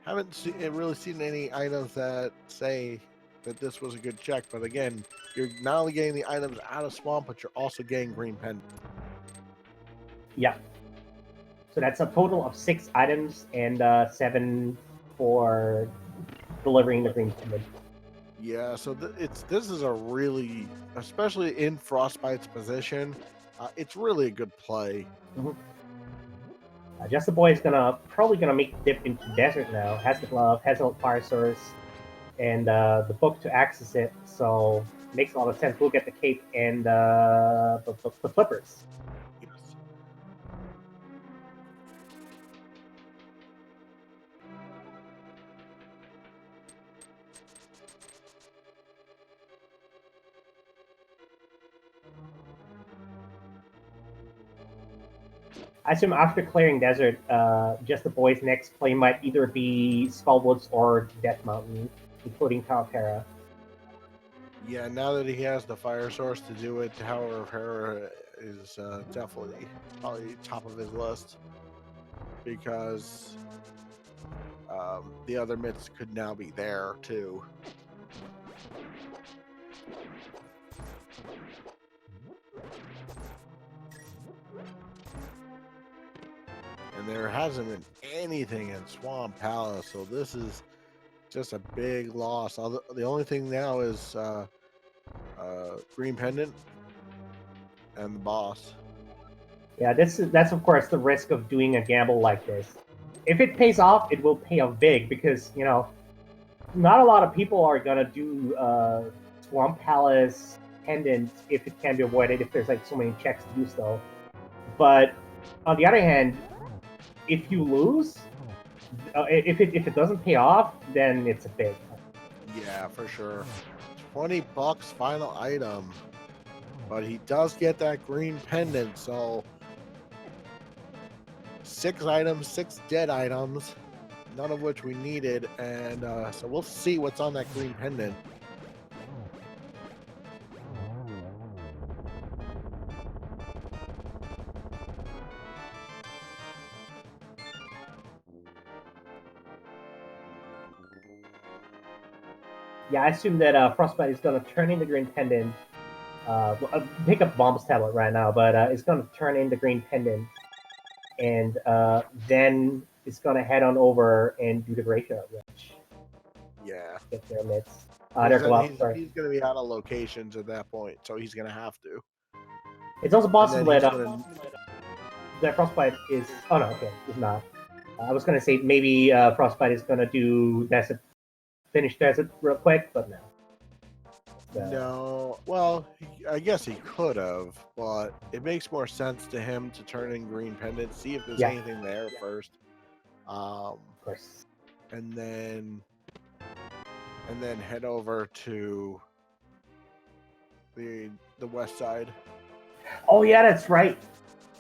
Haven't really seen any items that say that this was a good check. But again, you're not only getting the items out of Swamp, but you're also getting green pendant. Yeah. So that's a total of 6 items and 7 for delivering the green pendant. Yeah, so this is a really, especially in Frostbite's position, it's really a good play. Mm-hmm. Just the boy is probably gonna make the dip into Desert now. Has the glove, has a fire source, and the book to access it. So makes a lot of sense. We'll get the cape and the flippers. Yes. I assume after clearing Desert, just the boy's next play might either be Skullwoods or Death Mountain, including Calpera. Yeah, now that he has the fire source to do it, Tower of Hera is definitely probably top of his list because the other mitts could now be there too. And there hasn't been anything in Swamp Palace, so this is just a big loss. The only thing now is green pendant and the boss. Yeah, that's of course the risk of doing a gamble like this. If it pays off, it will pay off big because not a lot of people are gonna do Swamp Palace pendant if it can be avoided. If there's like so many checks to do so, but on the other hand, if you lose, if it doesn't pay off, then it's a big. Yeah, for sure. $20 final item. but he does get that green pendant, so 6 items, 6 dead items, none of which we needed, and so we'll see what's on that green pendant. Yeah, I assume that Frostbite is going to turn in the green pendant. Pick up Bomb's tablet right now, but it's going to turn in the green pendant, and then it's going to head on over and do the Graveyard Witch. Yeah. Get their mitts. He's going to be out of locations at that point, so he's going to have to. It's also possible that gonna... that Frostbite is. Oh no, okay, it's not. I was going to say maybe Frostbite is going to do Desert, finish Desert real quick, but no. No, well, I guess he could have, but it makes more sense to him to turn in green pendant, see if there's anything there first. Of course. And then head over to the west side. Oh yeah, that's right.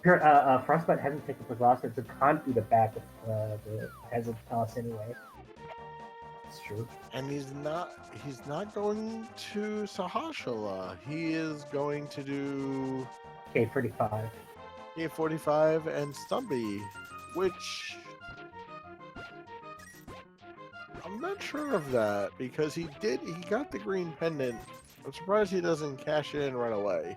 Frostbite hasn't picked up the Velocity, so can't do the back of the Hazard Toss anyway. It's true. And he's not going to Sahashala. He is going to do K45. K45 and Stumpy, which I'm not sure of that because he got the green pendant. I'm surprised he doesn't cash it in right away.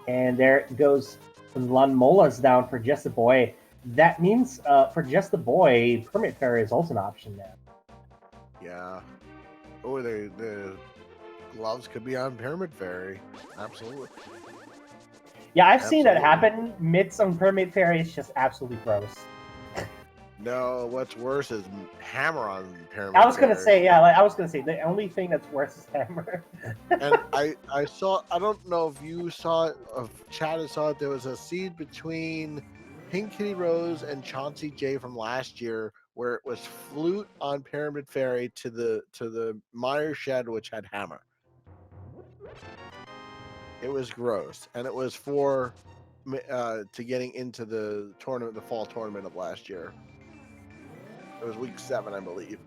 And there goes Lunmola's down for Just a Boy. That means for Just a Boy, Permit Fairy is also an option now. Yeah. Oh, the gloves could be on Pyramid Fairy. Absolutely. Yeah, I've seen that happen. Mitts on Pyramid Fairy is just absolutely gross. No, what's worse is hammer on Pyramid Fairy. I was gonna say, the only thing that's worse is hammer. And I saw, I don't know if you saw it, if Chad saw it, there was a seed between Pink Kitty Rose and Chauncey J from last year where it was flute on Pyramid Fairy to the Mire Shed, which had hammer. It was gross, and it was for to getting into the tournament, the fall tournament of last year. It was week 7, I believe.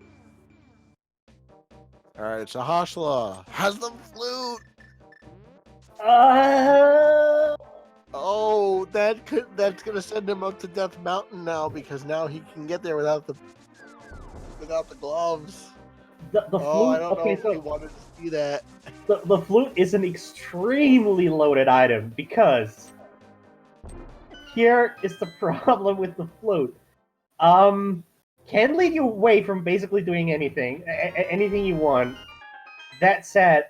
All right, so Hashla has the flute. Oh, that's gonna send him up to Death Mountain now because now he can get there without the gloves. The flute. I don't know if he wanted to see that. The flute is an extremely loaded item because here is the problem with the flute. Can lead you away from basically doing anything you want. That said,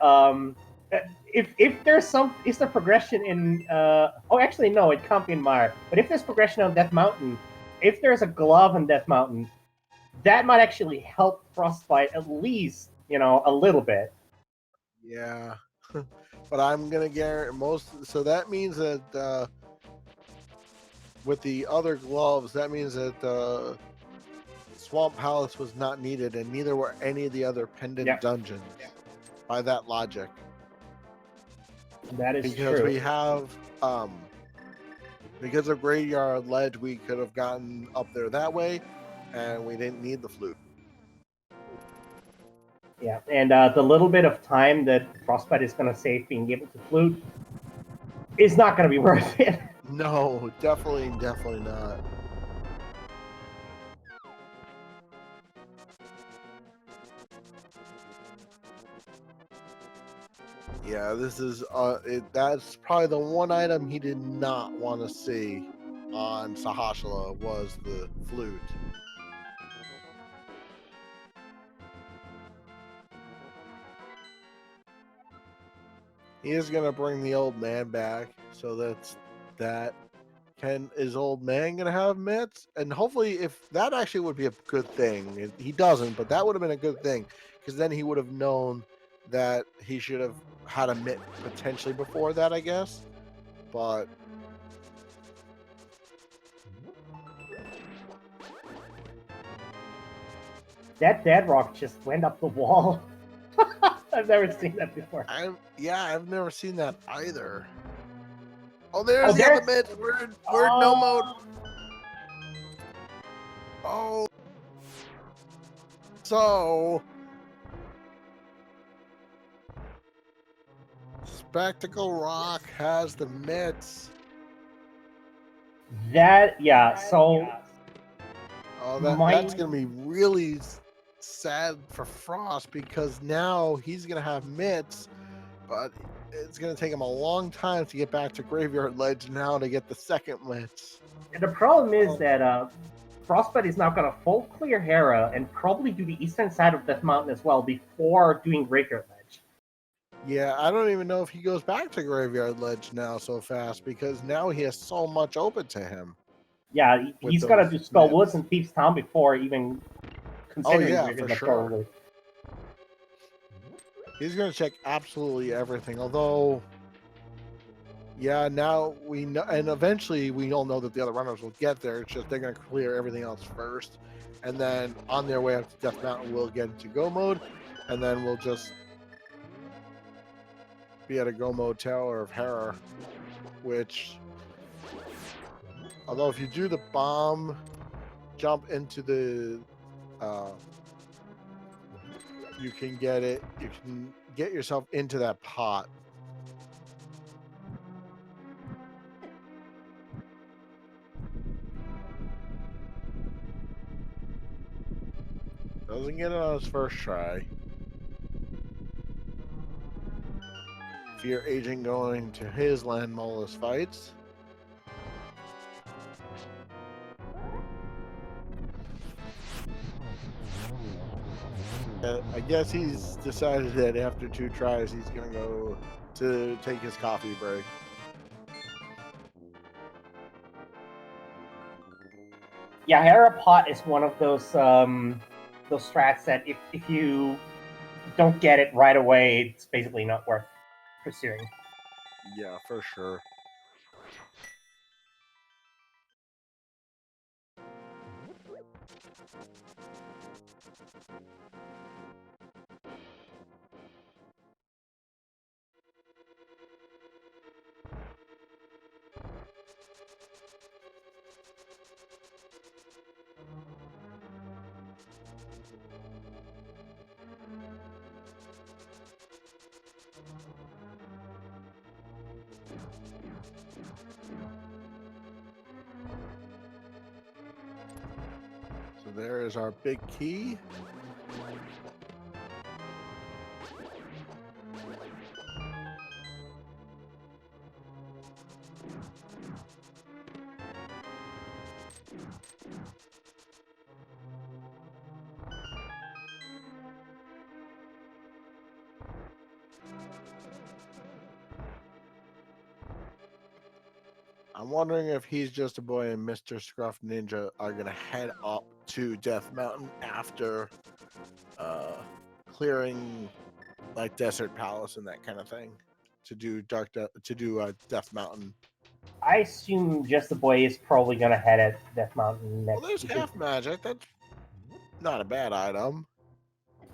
if there's is there progression in oh actually no, it can't be in Mire. But if there's progression on Death Mountain, if there's a glove on Death Mountain, that might actually help Frostbite at least, a little bit. Yeah. But I'm gonna guarantee so that means that with the other gloves, that means that Swamp Palace was not needed, and neither were any of the other pendant dungeons. By that logic, that is because true. We have because of Graveyard Ledge, we could have gotten up there that way, and we didn't need the flute. Yeah, and the little bit of time that Frostbite is going to save being able to flute is not going to be worth it. No, definitely not. Yeah, this is that's probably the one item he did not want to see on Sahashala was the flute. He is gonna bring the old man back, so that. Is old man gonna have mitts? And hopefully, if that actually would be a good thing, he doesn't, but that would have been a good thing because then he would have known that he should have had a mitt potentially before that, I guess. But that dead rock just went up the wall. I've never seen that before. I've never seen that either. Oh, there's Oh, the other there's- mid. We're in no mode. Oh. Oh, so Spectacle Rock has the mitts. That, yeah, so Oh, My- that's gonna be really sad for Frost because now he's gonna have mitts, but it's gonna take him a long time to get back to Graveyard Ledge now to get the second mitts. the problem is that Frostbite is now going to full clear Hera and probably do the eastern side of Death Mountain as well before doing Graveyard Ledge. Yeah, I don't even know if he goes back to Graveyard Ledge now so fast because now he has so much open to him. Yeah, With he's got to those do Spell mitts. Woods and Thieves Town before even considering yeah, Graveyard for Ledge, sure. probably. He's going to check absolutely everything. Although, yeah, now we know, and eventually we all know that the other runners will get there. It's just they're going to clear everything else first. And then on their way up to Death Mountain, we'll get into go mode. And then we'll just be at a go mode Tower of Hera, which, although if you do the bomb, jump into the, you can get it, you can get yourself into that pot. Doesn't get it on his first try. Fear Agent going to his Land Molus fights. I guess he's decided that after 2 tries, he's going to go to take his coffee break. Yeah, Hera Pot is one of those strats that if you don't get it right away, it's basically not worth pursuing. Yeah, for sure. So there is our big key. I'm wondering if He's Just a Boy and Mr. Scruff Ninja are going to head up to Death Mountain after clearing like Desert Palace and that kind of thing to do Death Mountain. I assume Just the Boy is probably going to head at Death Mountain next. Well, there's half magic. That's not a bad item.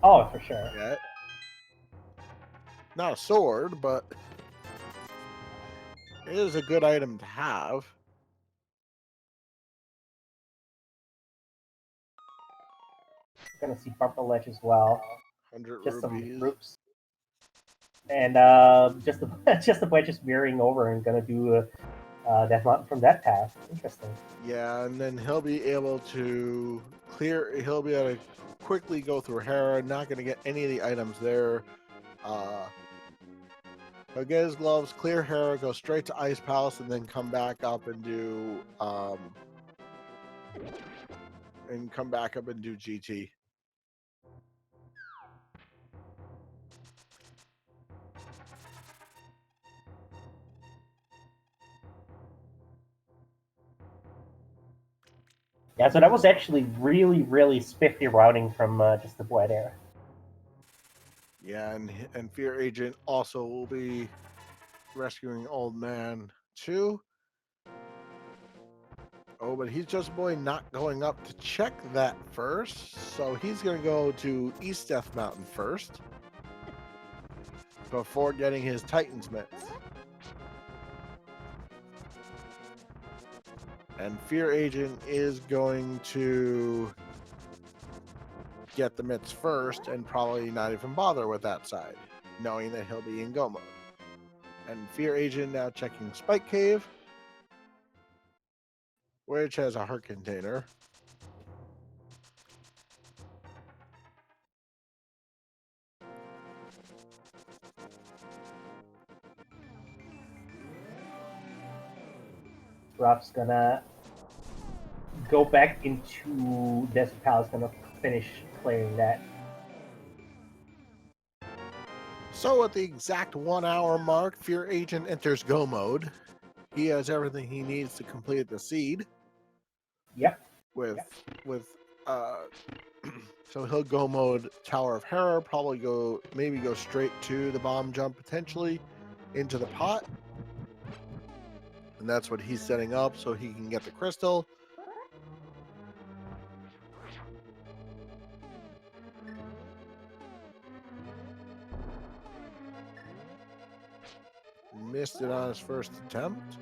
Oh, for sure. Yet. Not a sword, but it is a good item to have. Gonna see Purple Ledge as well. 100 Just rupees. some groups. And just the Boy just mirroring over and gonna do Death Mountain from that path. Interesting. Yeah, and then he'll be able to he'll be able to quickly go through Hera, not going to get any of the items there. He'll get his gloves, clear Hera, go straight to Ice Palace, and then come back up and do GT. Yeah, so that was actually really, really spiffy routing from Just the Boy there. Yeah, and Fear Agent also will be rescuing Old Man too. Oh, but He's Just a Boy not going up to check that first. So he's going to go to East Death Mountain first. before getting his Titan's mitts. And Fear Agent is going to get the mitts first and probably not even bother with that side, knowing that he'll be in go mode. And Fear Agent now checking Spike Cave, which has a heart container. Ruff's gonna go back into Desert Palace, gonna finish clearing that. So at the exact 1 hour mark, Fear Agent enters go mode. He has everything he needs to complete the seed. Yep. So he'll go mode Tower of Hera, probably go straight to the bomb jump potentially into the pot. And that's what he's setting up so he can get the crystal. Missed it on his first attempt.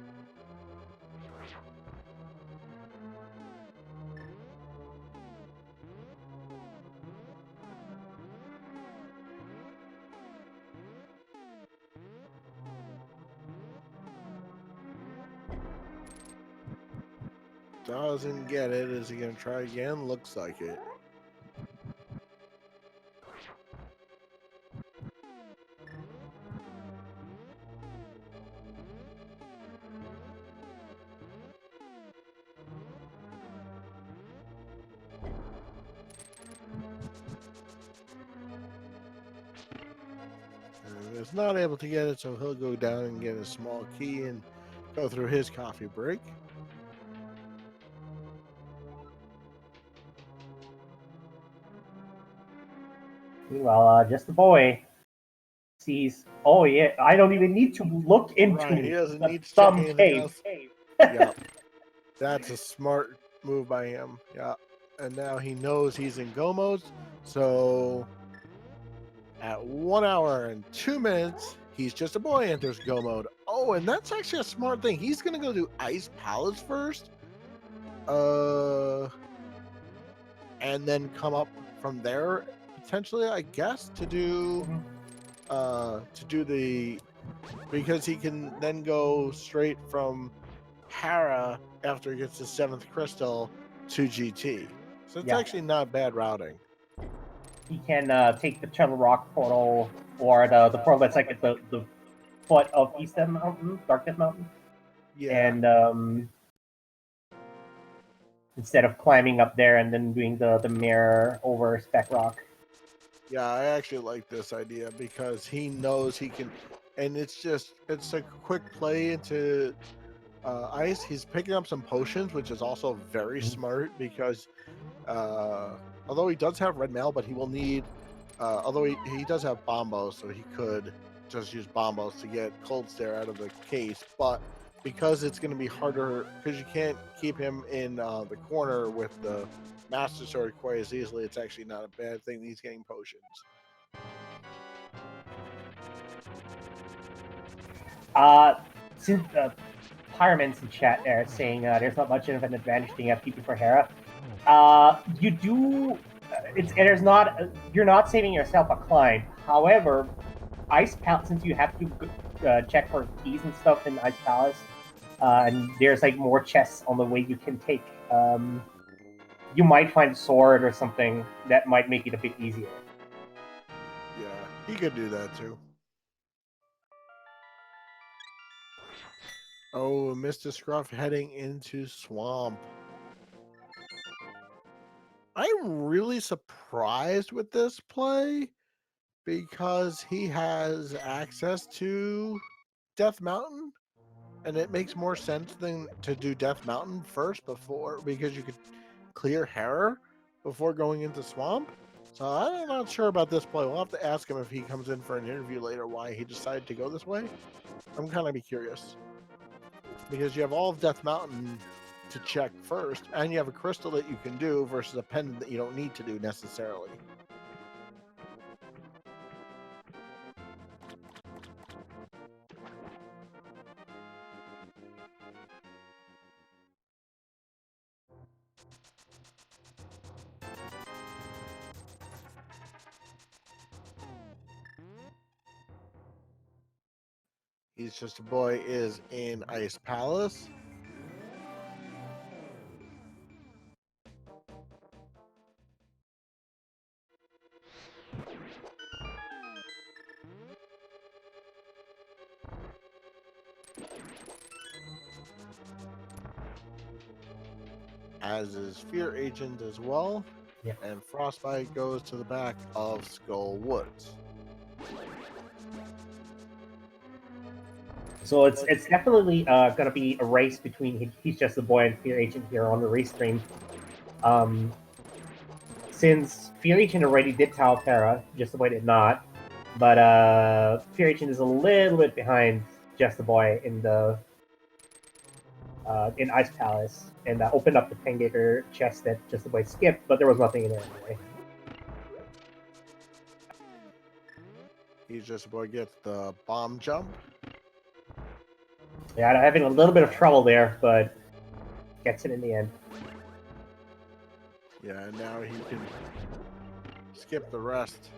Doesn't get it. Is he going to try again? Looks like it. Is not able to get it, so he'll go down and get a small key and go through his coffee break. Meanwhile, just the boy sees, oh yeah, I don't even need to look into Right, he doesn't the need to check thumb anything cave. else. Yeah, that's a smart move by him. Yeah, and now he knows he's in go mode. So at 1 hour and 2 minutes, he's just a boy enters go mode. Oh, and that's actually a smart thing. He's gonna go do Ice Palace first, and then come up from there potentially, I guess, to do the, because he can then go straight from Hera after he gets his 7th crystal to GT. So it's actually not bad routing. He can take the Channel Rock portal or the portal that's like at the foot of Eastern Mountain, Darkness Mountain. Yeah. And instead of climbing up there and then doing the mirror over Spec Rock. Yeah, I actually like this idea because he knows he can, and it's a quick play into ice. He's picking up some potions, which is also very smart because although he does have red mail, but he will need, although he does have bombos, so he could just use bombos to get cold stare out of the case, but because it's going to be harder, because you can't keep him in the corner with the Master Sword quite as easily, it's actually not a bad thing that he's getting potions. Since Pyroman's in chat there saying there's not much of an advantage to have PP for Hera, you do. There's not. You're not saving yourself a climb. However, Ice Palace, since you have to check for keys and stuff in Ice Palace, and there's like more chests on the way you can take. You might find a sword or something that might make it a bit easier. Yeah, he could do that too. Oh, Mr. Scruff heading into Swamp. I'm really surprised with this play because he has access to Death Mountain, and it makes more sense than to do Death Mountain first because you could clear Hera before going into Swamp. So I'm not sure about this play. We'll have to ask him if he comes in for an interview later why he decided to go this way. I'm kind of curious because you have all of Death Mountain to check first, and you have a crystal that you can do versus a pendant that you don't need to do necessarily. He's Just a Boy is in Ice Palace. As is Fear Agent as well. Yeah. And Frostbite goes to the back of Skull Woods. So it's definitely gonna be a race between He's Just a Boy and Fear Agent here on the race stream. Since Fear Agent already did Tower Terra, Just a Boy did not. But Fear Agent is a little bit behind Just a Boy in the in Ice Palace, and opened up the Pengator chest that Just a Boy skipped, but there was nothing in there anyway. He's Just a Boy gets the bomb jump. Yeah, I'm having a little bit of trouble there, but gets it in the end. Yeah, and now he can skip the rest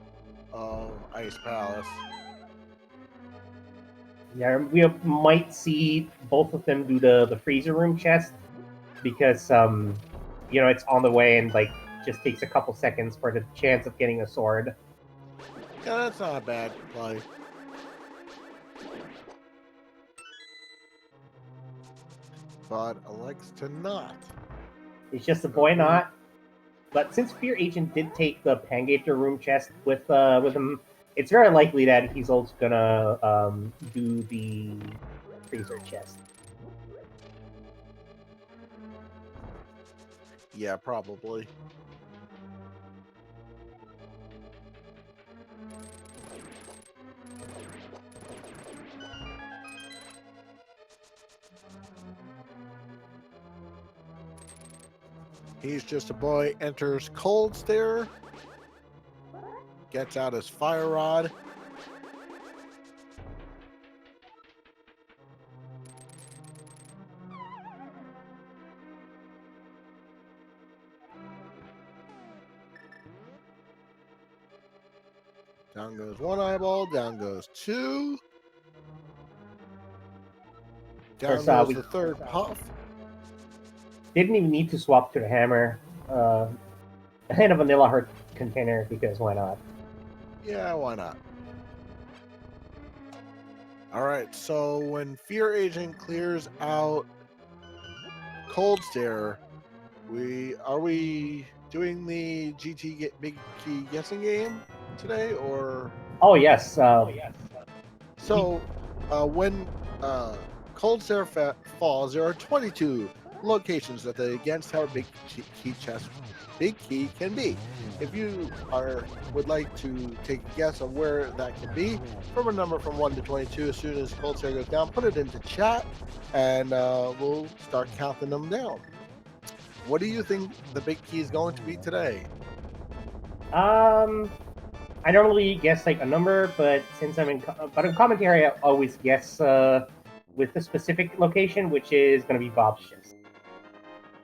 of Ice Palace. Yeah, we might see both of them do the freezer room chest because you know, it's on the way and like just takes a couple seconds for the chance of getting a sword. Yeah, that's not a bad play. But elects to not. It's Just a Boy not. But since Fear Agent did take the Pangator room chest with him, it's very likely that he's also gonna do the freezer chest. Yeah, probably. He's Just a Boy enters Cold Stare, gets out his fire rod. Down goes one eyeball, down goes two. Down goes the third puff. Didn't even need to swap to the hammer. And a vanilla heart container because why not? Yeah, why not? All right, so when Fear Agent clears out Cold Stare, are we doing the Big Key guessing game today, or? Oh yes. So when Cold Stare falls, there are 22 locations that the Against Tower Big Key can be. If you would like to take a guess of where that can be, from a number from 1 to 22, as soon as Cold Stare goes down, put it into chat, and we'll start counting them down. What do you think the big key is going to be today? I normally guess like a number, but since I'm in commentary, I always guess with the specific location, which is going to be Bob's chest.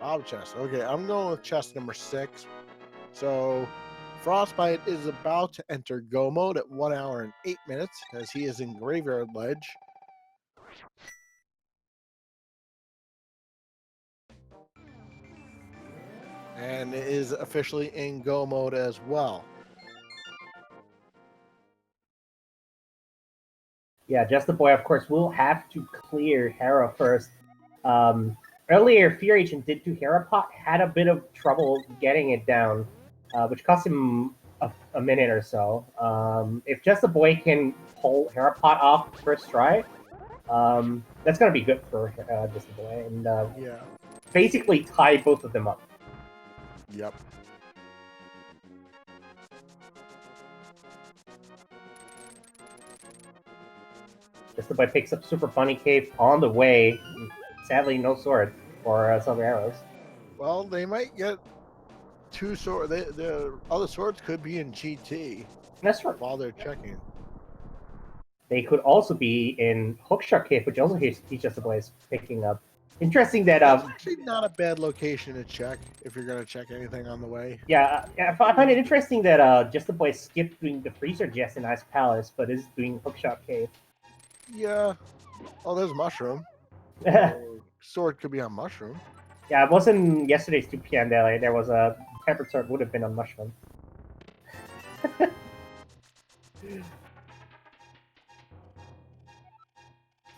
Bob's chest. Okay, I'm going with chest number 6. So Frostbite is about to enter go mode at 1 hour and 8 minutes as he is in Graveyard Ledge. And is officially in go mode as well. Yeah, Just the Boy, of course, will have to clear Hera first. Earlier, Fear Agent did to Hera Pot, had a bit of trouble getting it down, which cost him a minute or so. If Just the Boy can pull Hera Pot off first try, that's going to be good for Just the Boy, and yeah, basically tie both of them up. Yep. Just the Boy picks up Super Bunny Cave on the way. Sadly, no sword or Silver Arrows. Well, they might get 2 swords. The other swords could be in GT. That's right. While they're checking. They could also be in Hookshot Cave, which also he's Just the Boy is picking up. Interesting that That's actually not a bad location to check if you're going to check anything on the way. Yeah, I find it interesting that Just the Boy skipped doing the Freezer Chest in Ice Palace, but is doing Hookshot Cave. Yeah, Oh, there's mushroom. Yeah, Sword could be on mushroom. it wasn't yesterday's 2 p.m. daily. There was a tempered sword would have been on mushroom.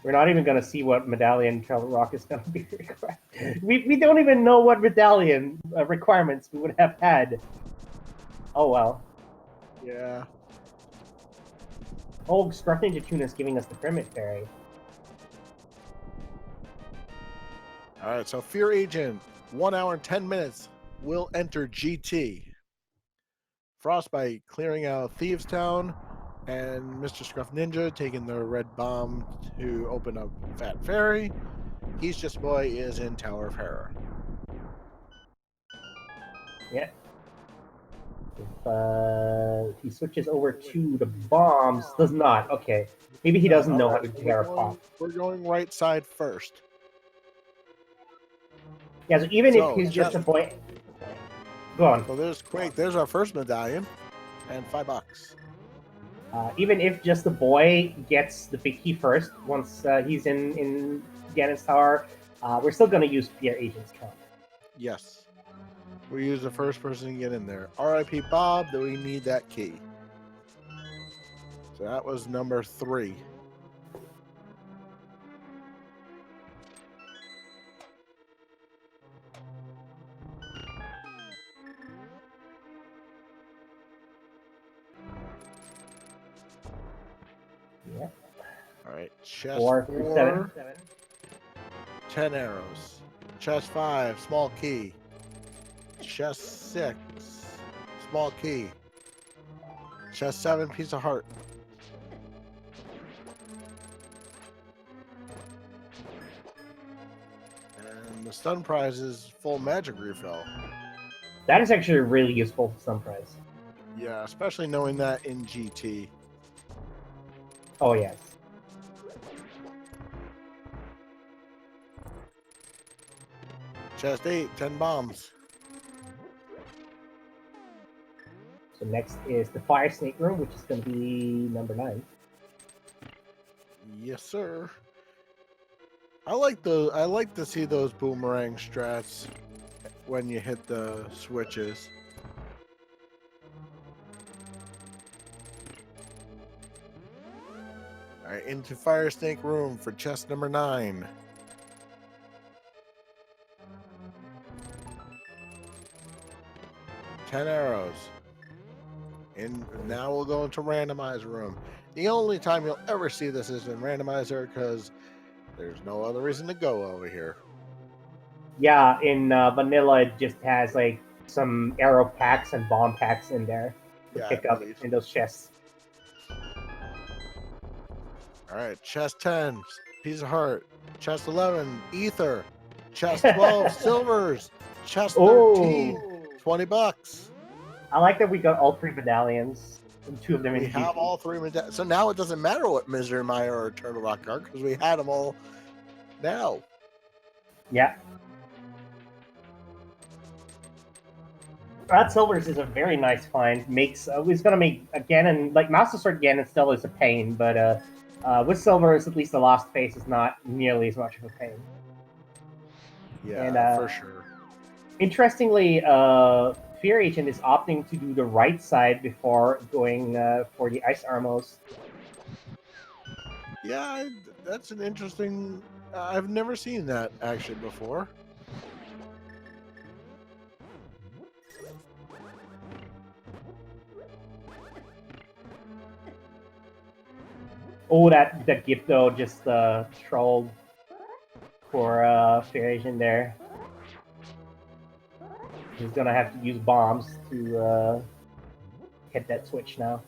We're not even gonna see what medallion Travel Rock is gonna be required. We don't even know what medallion requirements we would have had. Oh well. Yeah. Oh, Scruff Ninja Tuna is giving us the Pyramid Fairy. All right, so Fear Agent, 1 hour and 10 minutes, will enter GT. Frostbite clearing out Thieves Town, and Mr. Scruff Ninja taking the red bomb to open up Fat Fairy. He's Just Boy is in Tower of Terror. Yeah. If he switches over to the bombs, does not. Okay, maybe he doesn't know how to tear a pop. We're going right side first. Yeah, so even if he's just a boy, go on. So there's Quake. There's our first medallion, and $5. Even if just the boy gets the big key first, once he's in Ganon's Tower, we're still going to use Fear Agent's count. Yes. We use the first person to get in there. R.I.P. Bob, that we need that key. So that was number 3. Yeah. All right. Chest 4 through 7. 10 arrows. Chest 5, small key. Chest 6, small key. Chest 7, piece of heart. And the stun prize is full magic refill. That is actually really useful for some prize. Yeah, especially knowing that in GT. Oh, yes. Chest 8, 10 bombs. So next is the Fire Snake Room, which is going to be number 9. Yes, sir. I like to see those boomerang strats when you hit the switches. All right, into Fire Snake Room for chest number 9. Ten arrows. And now we'll go into randomizer room. The only time you'll ever see this is in randomizer because there's no other reason to go over here. Yeah, in vanilla, it just has like some arrow packs and bomb packs in there to pick up in those chests. All right, chest 10, piece of heart. Chest 11, ether. Chest 12, silvers. Chest 13, $20. I like that we got all 3 medallions. And 2 of them in We have all 3 medallions. So now it doesn't matter what Misery Mire or Turtle Rock are because we had them all now. Yeah. That silvers is a very nice find. Makes it's gonna make Ganon, like Master Sword Ganon still is a pain, but with silvers at least the last phase is not nearly as much of a pain. Yeah, and, for sure. Interestingly, Fear Agent is opting to do the right side before going for the Ice Armos. Yeah, that's an interesting. I've never seen that action before. Oh, that gift though just trolled for Fear Agent there. He's gonna have to use bombs to hit that switch now.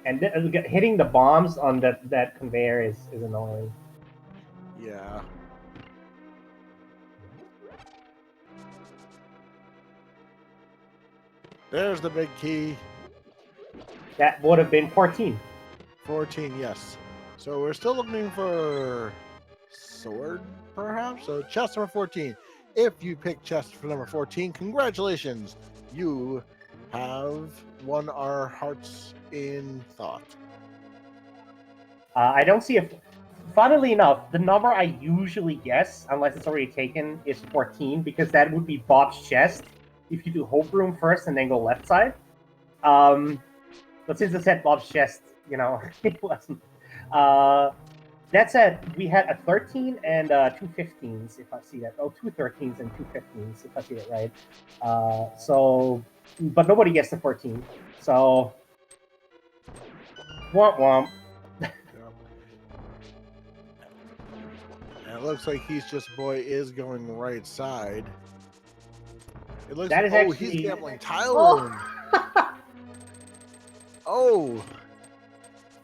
And hitting the bombs on that conveyor is annoying. Yeah. There's the big key. That would have been 14. 14, yes. So we're still looking for sword, perhaps? So chest number 14. If you pick chest for number 14, congratulations. You have won our hearts in thought. I don't see a. Funnily enough, the number I usually guess, unless it's already taken, is 14 because that would be Bob's chest if you do Hope Room first and then go left side. But since it said Bob's chest, you know, it wasn't. That said, we had a 13 and two 15s, if I see that. Oh, two 13s and two 15s, if I see it right. But nobody gets the 14. So, womp womp. And it looks like He's Just a Boy is going right side. It looks That like, is oh, actually... he's gambling tile room. Oh.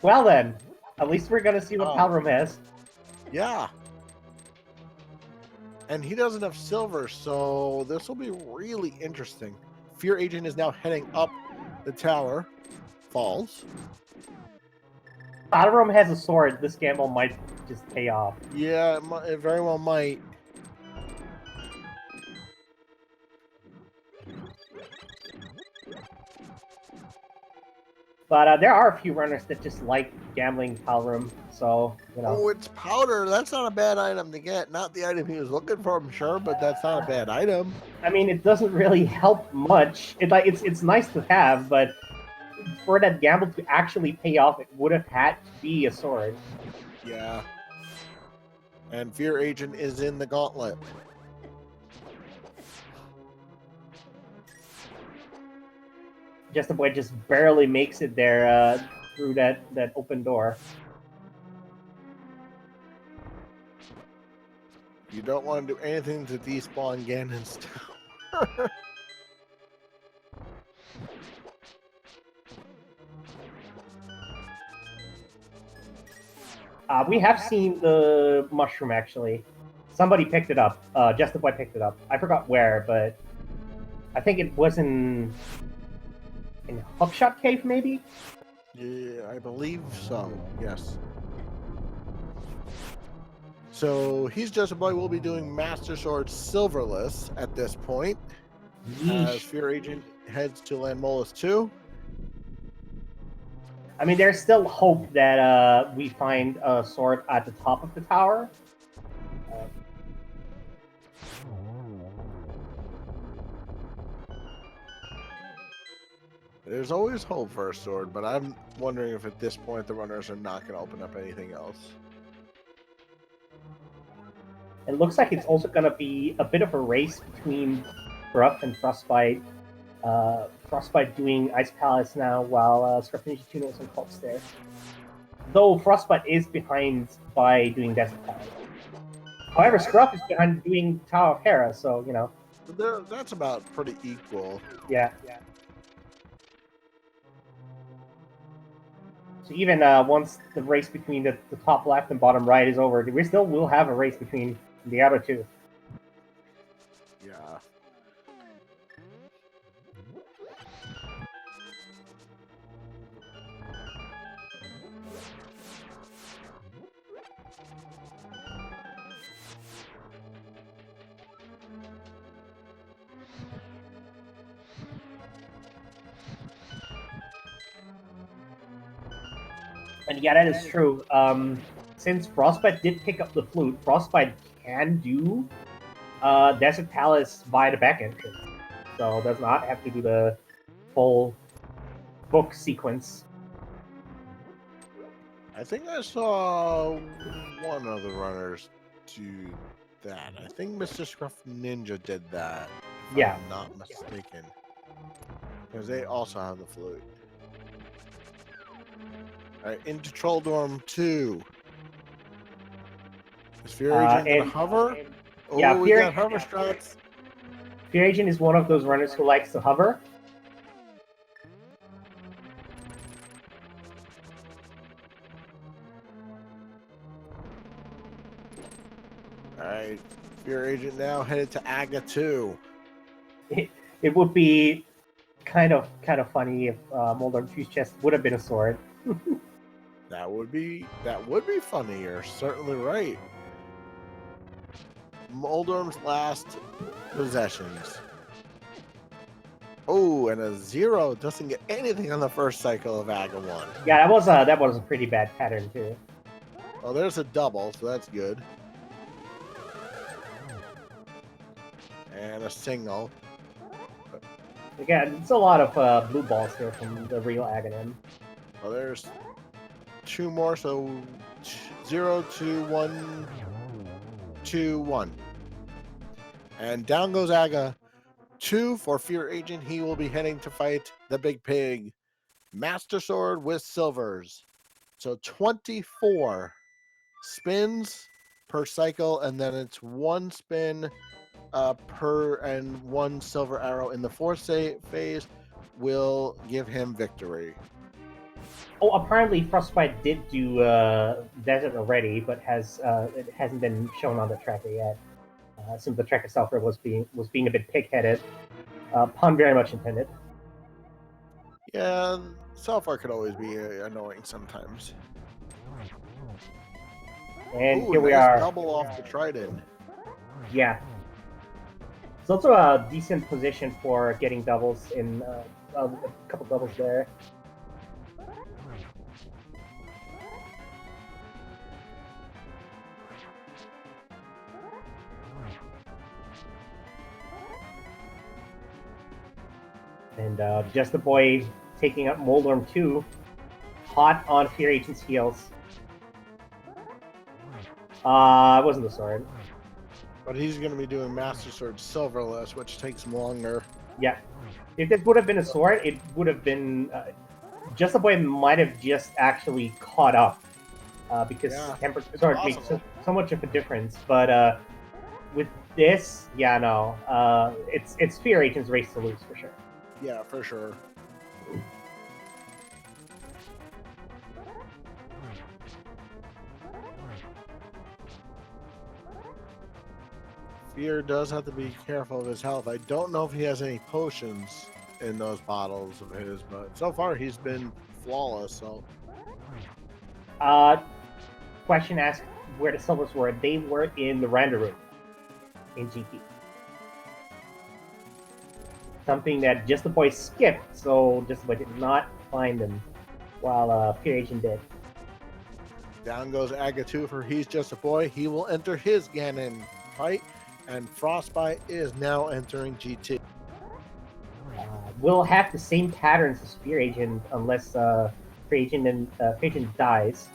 Well then, at least we're gonna see what Tile Room has. Yeah. And he doesn't have silver, so this will be really interesting. Fear Agent is now heading up the tower. Falls. Tile Room has a sword. This gamble might just pay off. Yeah, it very well might. But there are a few runners that just like gambling Tile Room, so, you know. Oh, it's powder. That's not a bad item to get. Not the item he was looking for, I'm sure, but that's not a bad item. I mean, it doesn't really help much. It's nice to have, but for that gamble to actually pay off, it would have had to be a sword. Yeah. And Fear Agent is in the gauntlet. Just the boy just barely makes it there through that open door. You don't want to do anything to despawn Ganon's tower. We have seen the mushroom, actually. Somebody picked it up. Just the boy picked it up. I forgot where, but I think it was in Hookshot Cave, maybe? Yeah, I believe so. Yes. So He's Just a Boy will be doing Master Sword Silverless at this point. As Fear Agent heads to Landmolus 2. I mean, there's still hope that we find a sword at the top of the tower. There's always hope for a sword, but I'm wondering if at this point the runners are not going to open up anything else. It looks like it's also going to be a bit of a race between Gruff and Frostbite. Frostbite doing Ice Palace now, while Scruff Ninja Tuna is on Cults there. Though Frostbite is behind by doing Desert Palace. However, Scruff is behind doing Tower of Hera, so, you know. That's about pretty equal. Yeah. So even once the race between the top left and bottom right is over, we still will have a race between the other two. Yeah. And yeah, that is true. Since Frostbite did pick up the flute, Frostbite can do Desert Palace via the back entrance. So does not have to do the full book sequence. I think I saw one of the runners do that. I think Mr. Scruff Ninja did that. If I'm not mistaken. Because they also have the flute. Alright, into Troll Dorm 2. Is Fear Agent gonna hover? Yeah, we got hover strats. Fear Agent is one of those runners who likes to hover. Alright, Fear Agent now headed to Aga 2. It would be kind of funny if Moldorm 2's chest would have been a sword. That would be funny. You're certainly right. Moldorm's last possessions. Oh, and a 0 doesn't get anything on the first cycle of Aga 1. Yeah, that was a pretty bad pattern too. Oh, there's a double, so that's good. And a single. Again, it's a lot of blue balls here from the real Aganon. Well, there's two more, so 0, 2, 1, 2, 1. And down goes Aga. 2 for Fear Agent. He will be heading to fight the Big Pig. Master Sword with silvers. So 24 spins per cycle, and then it's 1 spin per and 1 silver arrow in the fourth phase will give him victory. Oh, apparently Frostbite did do Desert already, but it hasn't been shown on the tracker yet. Since the tracker itself was being a bit pig-headed. Pun very much intended. Yeah, Selfar could always be annoying sometimes. And Ooh, here nice we are. Double off the Trident. Yeah. It's also a decent position for getting doubles in a couple doubles there. And just the boy taking up Moldorm 2, hot on Fear Agent's heels. It wasn't the sword. But he's going to be doing Master Sword Silverless, which takes longer. Yeah. If this would have been a sword, it would have been... just the boy might have just actually caught up. Because Tempered Sword makes so much of a difference. But with this, yeah, no. It's Fear Agent's race to lose, for sure. Yeah, for sure. Fear does have to be careful of his health. I don't know if he has any potions in those bottles of his, but so far he's been flawless. So, question asked where the silvers were. They were in the render room in GT. Something that Just the Boy skipped, so Just the Boy did not find them, while Fear Agent did. Down goes Aga 2 for He's Just a Boy. He will enter his Ganon fight, and Frostbite is now entering GT. We'll have the same patterns as Fear Agent unless Fear Agent dies,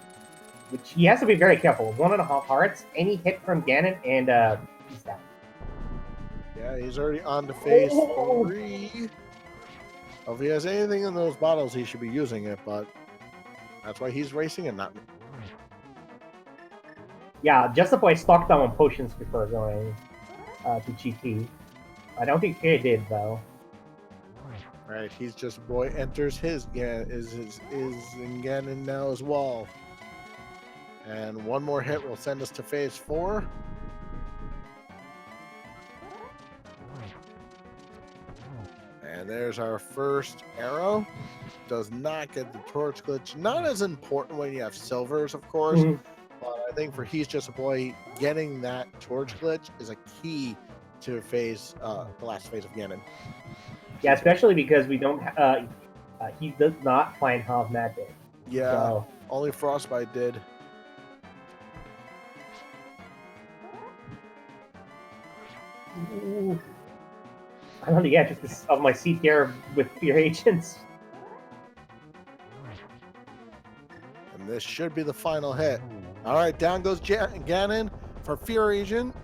which he has to be very careful. 1.5 hearts, any hit from Ganon, and he's down. Yeah, he's already on to phase 3. If he has anything in those bottles, he should be using it, but that's why he's racing and not me. Yeah, Just the Boy stocked up on potions before going to GT. I don't think Fear did, though. Right, He's Just a Boy enters his is in Ganon now as well. And one more hit will send us to phase 4. And there's our first arrow. Does not get the torch glitch. Not as important when you have silvers, of course. But I think for He's Just a Boy, getting that torch glitch is a key to the last phase of Ganon. Yeah, especially because we don't. He does not find Half Magic. Yeah, so. Only Frostbite did. Ooh. I'm on the edge of my seat here with Fear Agents. And this should be the final hit. All right, down goes Ganon for Fear Agent.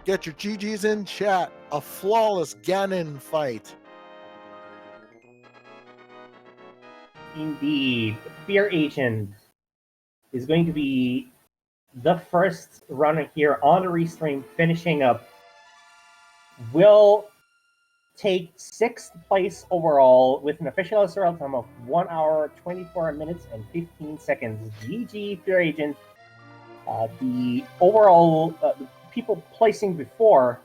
Get your GGs in chat. A flawless Ganon fight. Indeed. Fear Agent is going to be the first runner here on the restream, finishing up. Will take 6th place overall with an official SRL time of 1 hour, 24 minutes, and 15 seconds. GG, Fear Agent. The overall people placing before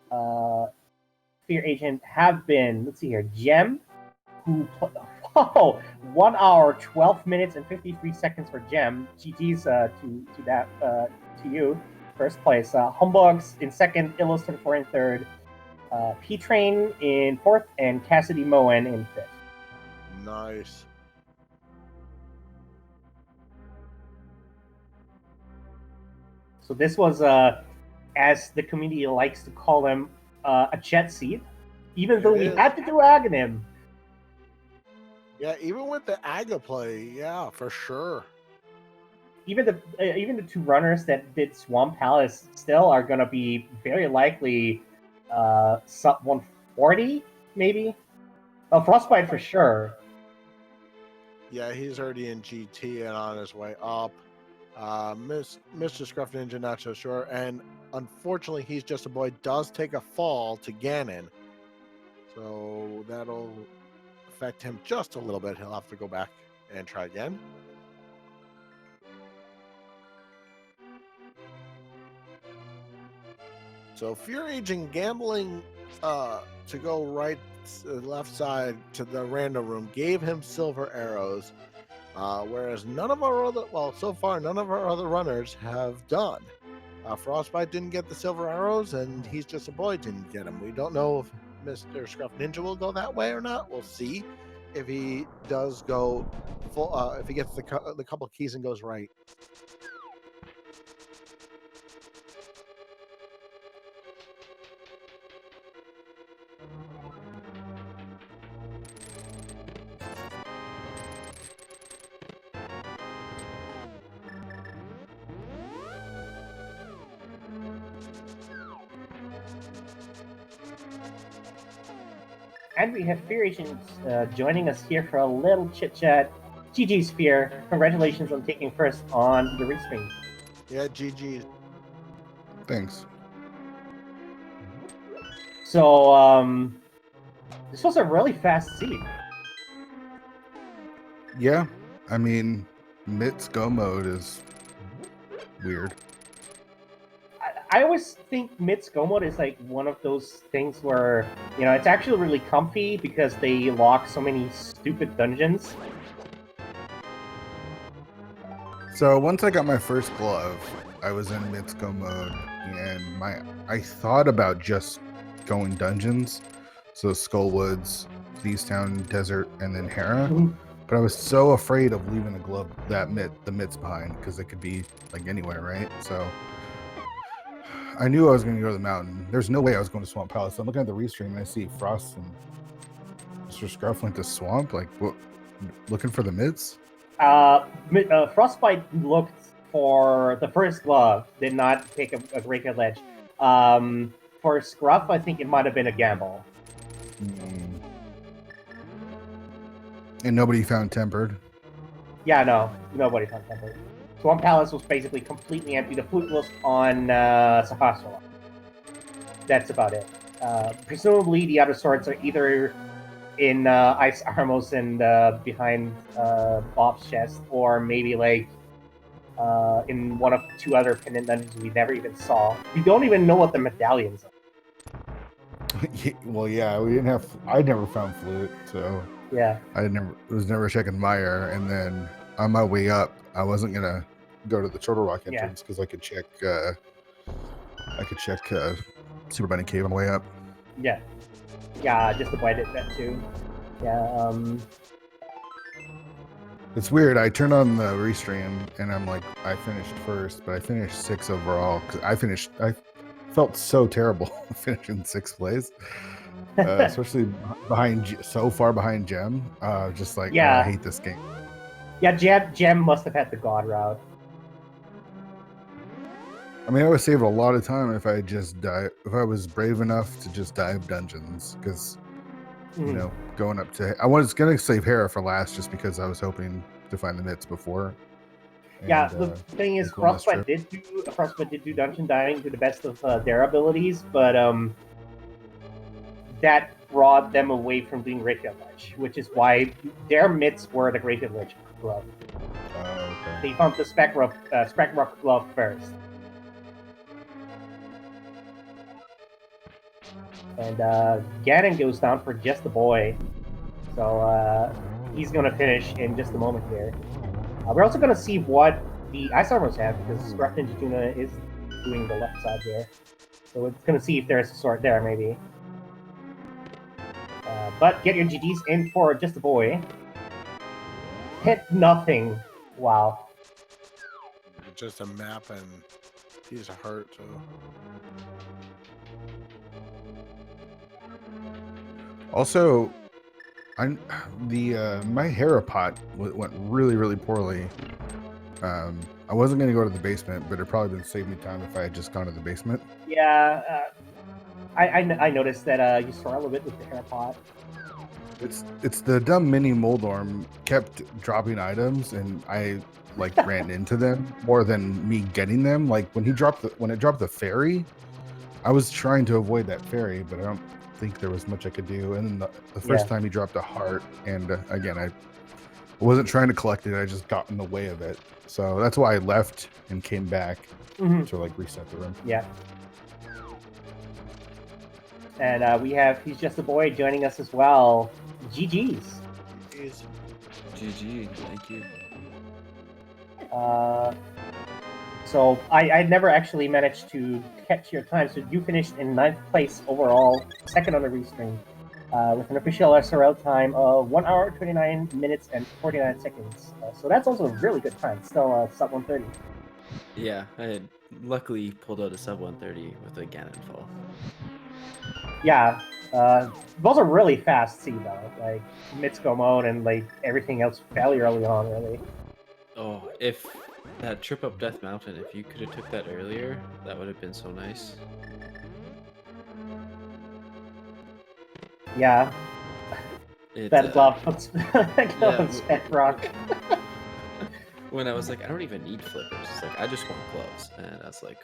Fear Agent have been, let's see here, Gem, who 1 hour, 12 minutes, and 53 seconds for Gem. GG's to you. First place. Humbugs in second, Illustrator in third, P-Train in fourth, and Cassidy Moen in fifth. Nice. So this was, as the community likes to call him, a jet seat, even though we had to do Aghanim. Yeah, even with the Aga play, yeah, for sure. Even the two runners that did Swamp Palace still are gonna be very likely sub 140, maybe. Oh, Frostbite for sure. Yeah, he's already in GT and on his way up. Mr. Scruff Ninja, not so sure. And unfortunately, He's Just a Boy does take a fall to Ganon. So that'll affect him just a little bit. He'll have to go back and try again. So Fear Agent gambling to go left side to the random room gave him silver arrows, whereas none of our other, so far none of our other runners have done. Frostbite didn't get the silver arrows, and He's Just a Boy didn't get them. We don't know if Mr. Scruff Ninja will go that way or not. We'll see if he does go full. If he gets the couple keys and goes right. And we have Fear Agents joining us here for a little chit chat. GG's Fear, congratulations on taking first on the restream. Yeah, GG. Thanks. So this was a really fast seed. Yeah, I mean, Mit's go mode is weird. I always think Mit's go mode is like one of those things where, you know, it's actually really comfy because they lock so many stupid dungeons. So once I got my first glove, I was in Mit's go mode, and I thought about just going dungeons, so Skullwoods, Thiestown Desert, and then Hera. Mhm. But I was so afraid of leaving a glove the Mit's behind, because it could be like anywhere, right? So I knew I was going to go to the mountain. There's no way I was going to Swamp Palace. So I'm looking at the restream and I see Frost and Mr. Scruff went to Swamp. Like, what? Looking for the Mit's? Frostbite looked for the first glove, did not take a Great Ledge. For Scruff, I think it might have been a gamble. And nobody found Tempered. Yeah, no, nobody found Tempered. Swamp Palace was basically completely empty. The food was on Sahasrara. That's about it. Presumably, the other swords are either in Ice Armos and behind Bob's chest, or maybe like in one of two other pendant dungeons we never even saw. We don't even know what the medallions are. Well, yeah, we didn't have. I never found Flute, so yeah, was never checking Meyer. And then on my way up, I wasn't gonna go to the Turtle Rock entrance because I could check. Super Bunny Cave on the way up. Yeah, just avoided that too. Yeah. It's weird. I turned on the restream and I'm like, I finished first, but I finished 6th overall because I felt so terrible finishing 6th place, especially so far behind Gem. Just like, I hate this game. Yeah, Gem must have had the God route. I mean, I would save a lot of time if I just if I was brave enough to just dive dungeons, because you know, going up to, I was gonna save Hera for last just because I was hoping to find the Mit's before. And, the thing is, Frostbite did do dungeon diving to the best of their abilities, but that brought them away from doing Graveyard Ledge, which is why their Mit's were the Graveyard Ledge glove. Okay. They found the Spec Rock glove first. And Ganon goes down for just a boy. So he's going to finish in just a moment here. We're also going to see what the Ice Armors have, because Scruff Ninja Tuna is doing the left side here. So it's going to see if there's a sword there, maybe. But get your GGs in for just a boy. Hit nothing. Wow. Just a map and He's a heart, so. Also, my Hera pot went really poorly. I wasn't gonna go to the basement, but it probably would save me time if I had just gone to the basement. Yeah, I noticed that you struggle a bit with the hair pot. It's the dumb mini Moldorm kept dropping items, and I like ran into them more than me getting them. Like when it dropped the fairy, I was trying to avoid that fairy, but I don't think there was much I could do. And then the first time he dropped a heart, and again I wasn't trying to collect it. I just got in the way of it. So that's why I left and came back to like reset the room. Yeah. And he's just a boy joining us as well. GG's. GG, thank you. So I never actually managed to catch your time. So you finished in 9th place overall, second on the restream, with an official SRL time of 1 hour, 29 minutes, and 49 seconds. So that's also a really good time. Still sub 130. Yeah, I had luckily pulled out a sub 130 with a Ganon fall. Yeah, those are really fast C though. Like Mitsuko mode and like everything else fairly early on, really. Oh, if that trip up Death Mountain, if you could have took that earlier, that would have been so nice. Yeah. That glove puts bedrock. When I was like, I don't even need flippers. It's like, I just want gloves. And I was like,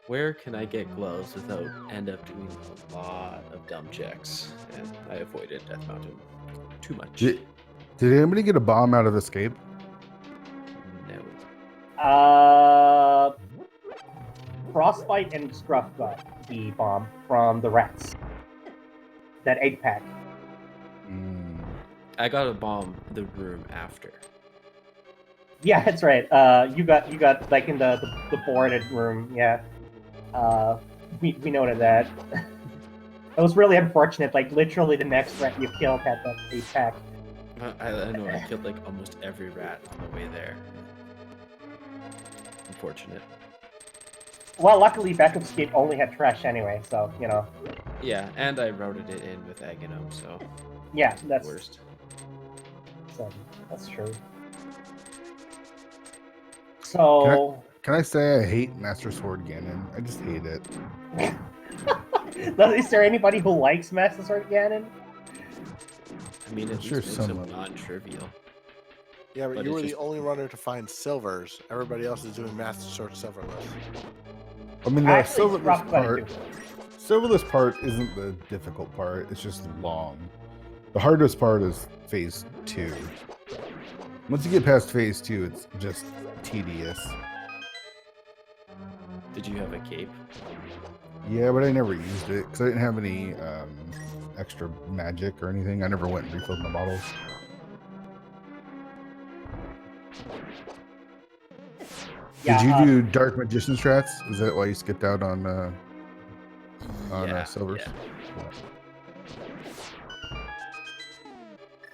where can I get gloves without end up doing a lot of dumb checks? And I avoided Death Mountain too much. Did anybody get a bomb out of Escape? No. Frostbite and Scruff got the bomb from the rats. That 8-pack. I got a bomb the room after. Yeah, that's right. You got like in the boarded room. Yeah. We noted that. It was really unfortunate. Like literally, the next rat you killed had that 8-pack. I know. I killed like almost every rat on the way there. Unfortunate. Well, luckily, Backup Escape only had trash anyway, so you know. Yeah, and I routed it in with Ganon, so. Yeah, that's the worst. So that's true. So. Can I say I hate Master Sword Ganon? I just hate it. Is there anybody who likes Master Sword Ganon? I mean, it's sure sure someone non-trivial. Yeah, but you were the only runner to find silvers. Everybody else is doing Master Sword silverless. I mean, the silverless part isn't the difficult part. It's just long. The hardest part is phase 2. Once you get past phase 2, it's just tedious. Did you have a cape? Yeah, but I never used it because I didn't have any extra magic or anything. I never went and refilled my bottles. Yeah, did you do Dark Magician strats? Is that why you skipped out on silvers?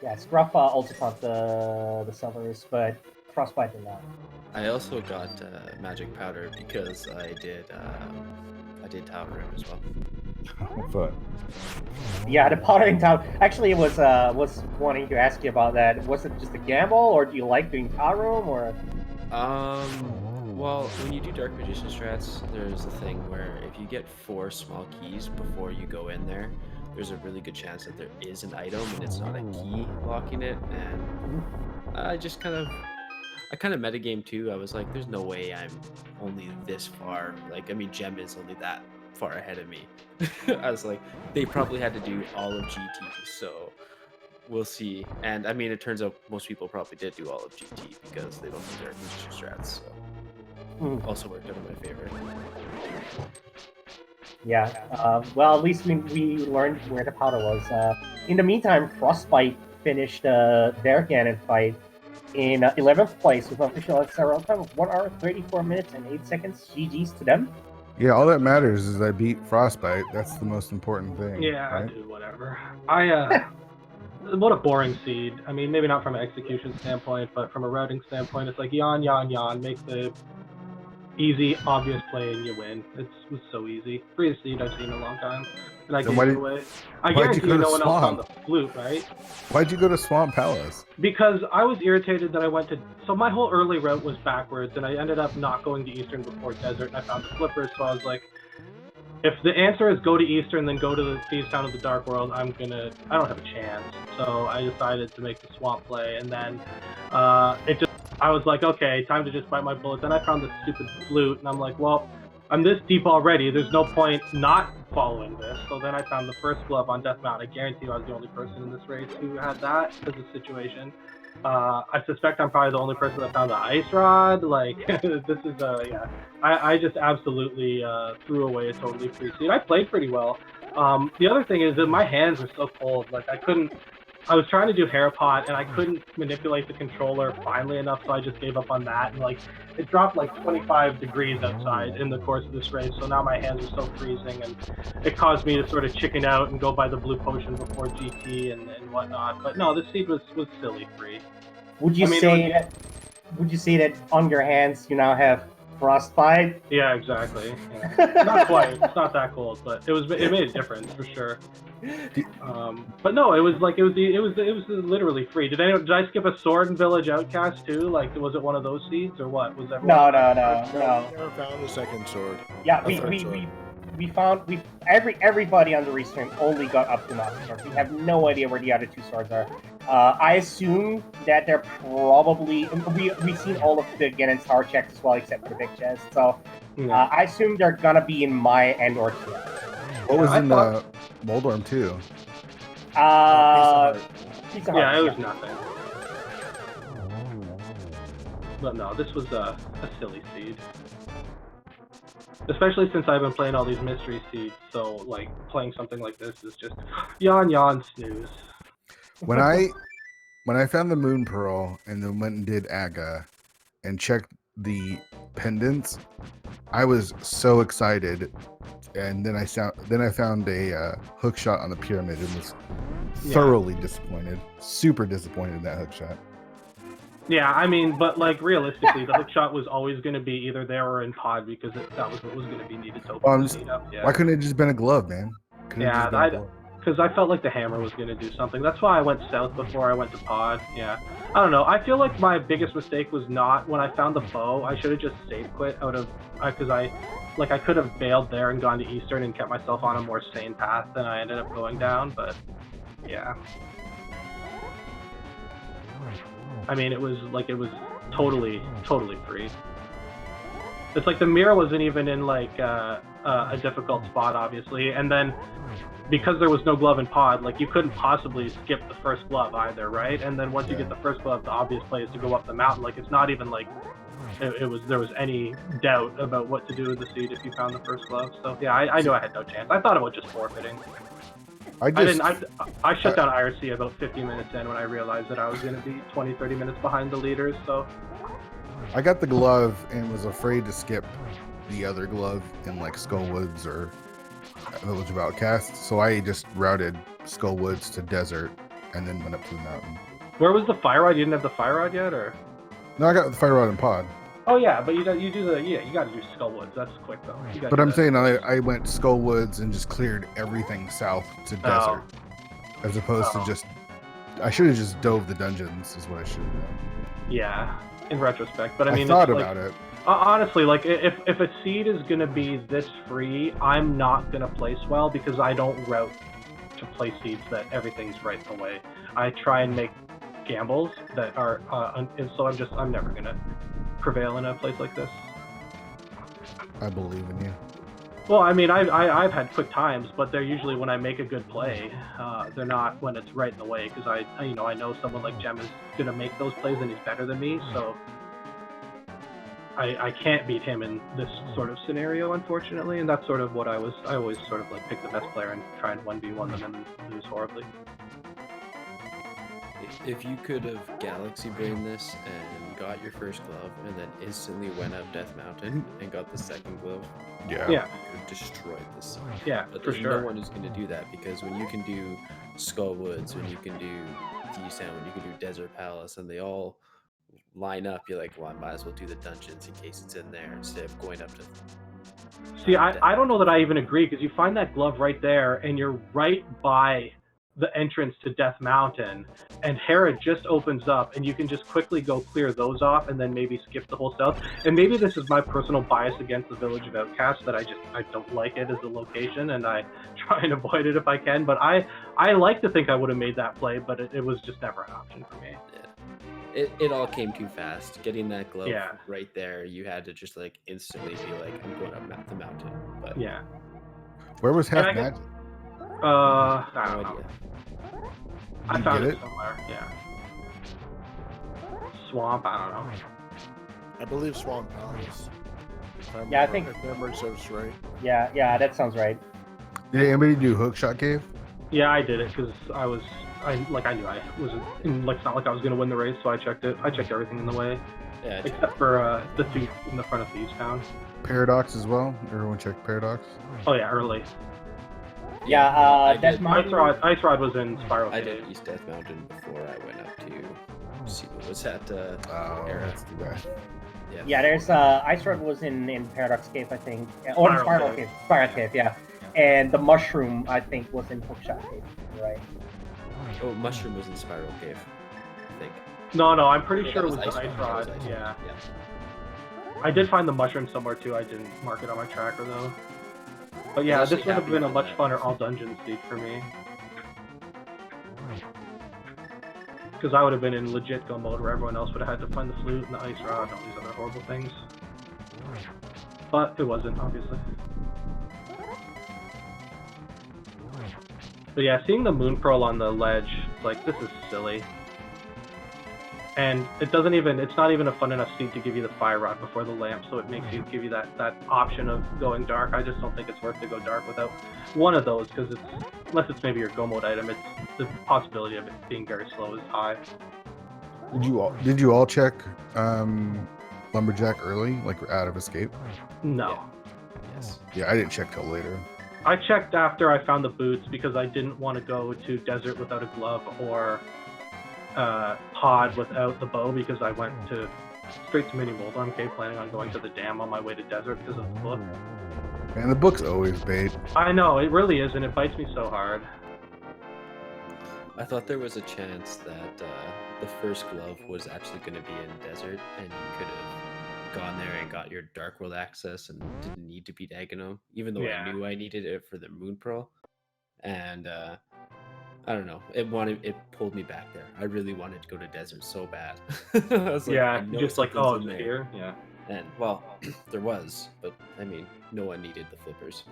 Yeah, Scruff also caught the silvers, but Frostbite did not. I also got magic powder because I did Tower Room as well. Fun. Yeah, the powdering tower. Actually, it was wanting to ask you about that. Was it just a gamble, or do you like doing Tower Room, or? Well, when you do Dark Magician strats, there's a thing where if you get 4 small keys before you go in there, there's a really good chance that there is an item and it's not a key locking it. And I kind of metagame too. I was like, there's no way I'm only this far. Like, I mean, Gem is only that far ahead of me. I was like, they probably had to do all of GT, so we'll see. And I mean, it turns out most people probably did do all of GT because they don't do Dark Magician strats, so also worked out in my favor. Yeah, well, at least we learned where the powder was. In the meantime, Frostbite finished their Ganon fight in 11th place with an official SRL time of 1 hour, 34 minutes, and 8 seconds. GG's to them. Yeah, all that matters is I beat Frostbite. That's the most important thing. Yeah, right? dude, whatever. What a boring seed. I mean, maybe not from an execution standpoint, but from a routing standpoint, it's like yawn, yawn, yawn, make the easy, obvious play, and you win. It was so easy. Freest seed I've seen in a long time, and I Then gave why it did- away. I why'd you guarantee go to no one else found the Swamp? flute, right? Why'd you go to Swamp Palace? Because I was irritated that I went to. So my whole early route was backwards, and I ended up not going to Eastern before Desert, and I found the Flippers. So I was like, if the answer is go to Eastern, then go to the Thieves Town of the Dark World, I don't have a chance. So I decided to make the Swamp play, and then I was like, okay, time to just bite my bullet. Then I found the stupid flute, and I'm like, well, I'm this deep already. There's no point not following this. So then I found the first glove on Death Mountain. I guarantee you I was the only person in this race who had that because of the situation. I suspect I'm probably the only person that found the ice rod. Like, this is yeah. I just absolutely threw away a totally free seed. I played pretty well. The other thing is that my hands were so cold. Like, I was trying to do hair pot and I couldn't manipulate the controller finally enough, so I just gave up on that. And like, it dropped like 25 degrees outside in the course of this race, so now my hands are so freezing, and it caused me to sort of chicken out and go buy the blue potion before GT and whatnot. But no, this seed was silly free. Would you say that on your hands you now have frostbite? Yeah, exactly. Yeah. Not quite. It's not that cold, but it made a difference for sure. But no, it was literally free. Did I skip a sword in Village Outcast too? Like, was it one of those seeds or what? Was everyone? No. I never found the second sword. Yeah, Sword. everybody on the restream only got up to Master Sword. We have no idea where the other two swords are. I assume that they're probably we've seen all of the Ganon Tower checks as well, except for the big chest. So I assume they're gonna be in my and or two. What was in the Moldorm too? Pizza Hut, Yeah, it was nothing. But no, this was a silly seed. Especially since I've been playing all these mystery seeds, so like playing something like this is just yawn snooze. When I found the Moon Pearl and then went and did Aga and checked the pendants, I was so excited. And then I found a hook shot on the pyramid and was thoroughly disappointed. Super disappointed in that hook shot. Yeah, I mean, but like realistically, the hook shot was always going to be either there or in pod because that was what was going to be needed to open the seed up. Yeah. Why couldn't it just been a glove, man? Because I felt like the hammer was going to do something. That's why I went south before I went to pod. Yeah, I don't know. I feel like my biggest mistake was not when I found the bow. I should have just save quit out of because I could have bailed there and gone to Eastern and kept myself on a more sane path than I ended up going down. But yeah. I mean, it was totally free. It's like the mirror wasn't even in like a difficult spot, obviously, and then because there was no glove in pod, like you couldn't possibly skip the first glove either, right? And then once you get the first glove, the obvious play is to go up the mountain. Like it's not even like there was any doubt about what to do with the seed if you found the first glove. So yeah, I knew I had no chance. I thought about just forfeiting. I shut down IRC about 50 minutes in when I realized that I was going to be 20-30 minutes behind the leaders. So I got the glove and was afraid to skip the other glove in like Skullwoods or Village of Outcasts, so I just routed Skullwoods to Desert and then went up to the mountain. Where was the fire rod? You didn't have the fire rod yet, or? No, I got the fire rod in pod. Oh yeah, but you got to do Skullwoods. That's quick though. But I'm saying I went Skullwoods and just cleared everything south to Desert, as opposed to just. I should have just dove the dungeons. Is what I should have done. Yeah, in retrospect, but I mean, I thought about it. Honestly, like if a seed is gonna be this free, I'm not gonna place well because I don't route to place seeds that everything's right in the way. I try and make gambles that are, and so I'm never gonna prevail in a place like this. I believe in you. Well, I mean, I've had quick times, but they're usually when I make a good play. They're not when it's right in the way because I know someone like Jem is gonna make those plays and he's better than me, so. I can't beat him in this sort of scenario, unfortunately, and that's sort of what I always sort of like pick the best player and try and 1v1 them and lose horribly. If you could have Galaxy Brain this and got your first glove and then instantly went up Death Mountain and got the second glove, you could have destroyed this scene. Yeah, but for there's sure. no one who's going to do that because when you can do Skullwoods, when you can do Thieves Town, when you can do Desert Palace, and they all line up, you're like, well, I might as well do the dungeons in case it's in there instead of going up to. See, I don't know that I even agree, because you find that glove right there, and you're right by the entrance to Death Mountain, and Herod just opens up, and you can just quickly go clear those off, and then maybe skip the whole stealth. And maybe this is my personal bias against the Village of Outcasts, that I don't like it as a location, and I try and avoid it if I can. But I like to think I would have made that play, but it was just never an option for me. It all came too fast. Getting that glove Yeah. right there, you had to just like instantly be like, I'm going up the mountain. But Yeah. Where was half And I magic? guess- I no don't know. idea. I You found get it it? somewhere. Yeah. Swamp. I don't know. I believe Swamp Palace. Yeah, I think- If memory serves right. Yeah, that sounds right. Did anybody do Hookshot Cave? Yeah, I did it because I knew I wasn't. It's not like I was gonna win the race, so I checked it. I checked everything in the way, Yeah, except for the two in the front of Thieves Town. Paradox as well? Everyone check Paradox? Oh yeah, early. Yeah, I Death did- Mountain. Ice Rod was in Spiral I Cave. did East Death Mountain before I went up to see what was at Oh, Era. that's too bad. Yeah, there's Ice Rod was in Paradox Cave, I think. Or in Spiral Spiral Cave. Spiral Cave, yeah. And the Mushroom, I think, was in Hookshot Cave. Right. Oh, Mushroom was in Spiral Cave, I think. No, I'm pretty Oh, sure that it was the Ice That Rod. was Ice Yeah. Rod, I did find the mushroom somewhere too. I didn't mark it on my tracker though. But yeah, was this actually would have happy been a with much that. funner all dungeons seek for me. Because I would have been in legit go mode where everyone else would have had to find the flute and the ice rod and all these other horrible things. But it wasn't, obviously. But yeah, seeing the moon pearl on the ledge, it's like, this is silly. And it's not even a fun enough seed to give you the fire rod before the lamp, so it makes you give you that option of going dark. I just don't think it's worth to go dark without one of those, because unless it's maybe your go mode item, the possibility of it being very slow is high. Did you all check Lumberjack early, like out of escape? No. Yeah. Yes. Yeah, I didn't check till later. I checked after I found the boots because I didn't want to go to desert without a glove or pod without the bow, because I went straight to Mini Moldorm Cave planning on going to the dam on my way to desert because of the book. And the book's always bait. I know, it really is, and it bites me so hard. I thought there was a chance that the first glove was actually going to be in desert, and you could have gone there and got your Dark World access and didn't need to beat Ganon, even though Yeah. I knew I needed it for the Moon Pearl. And I don't know, it pulled me back there. I really wanted to go to desert so bad. I was like, I Yeah, know just like, something's oh, in it's there. here? Yeah. And well, there was, but I mean, no one needed the flippers.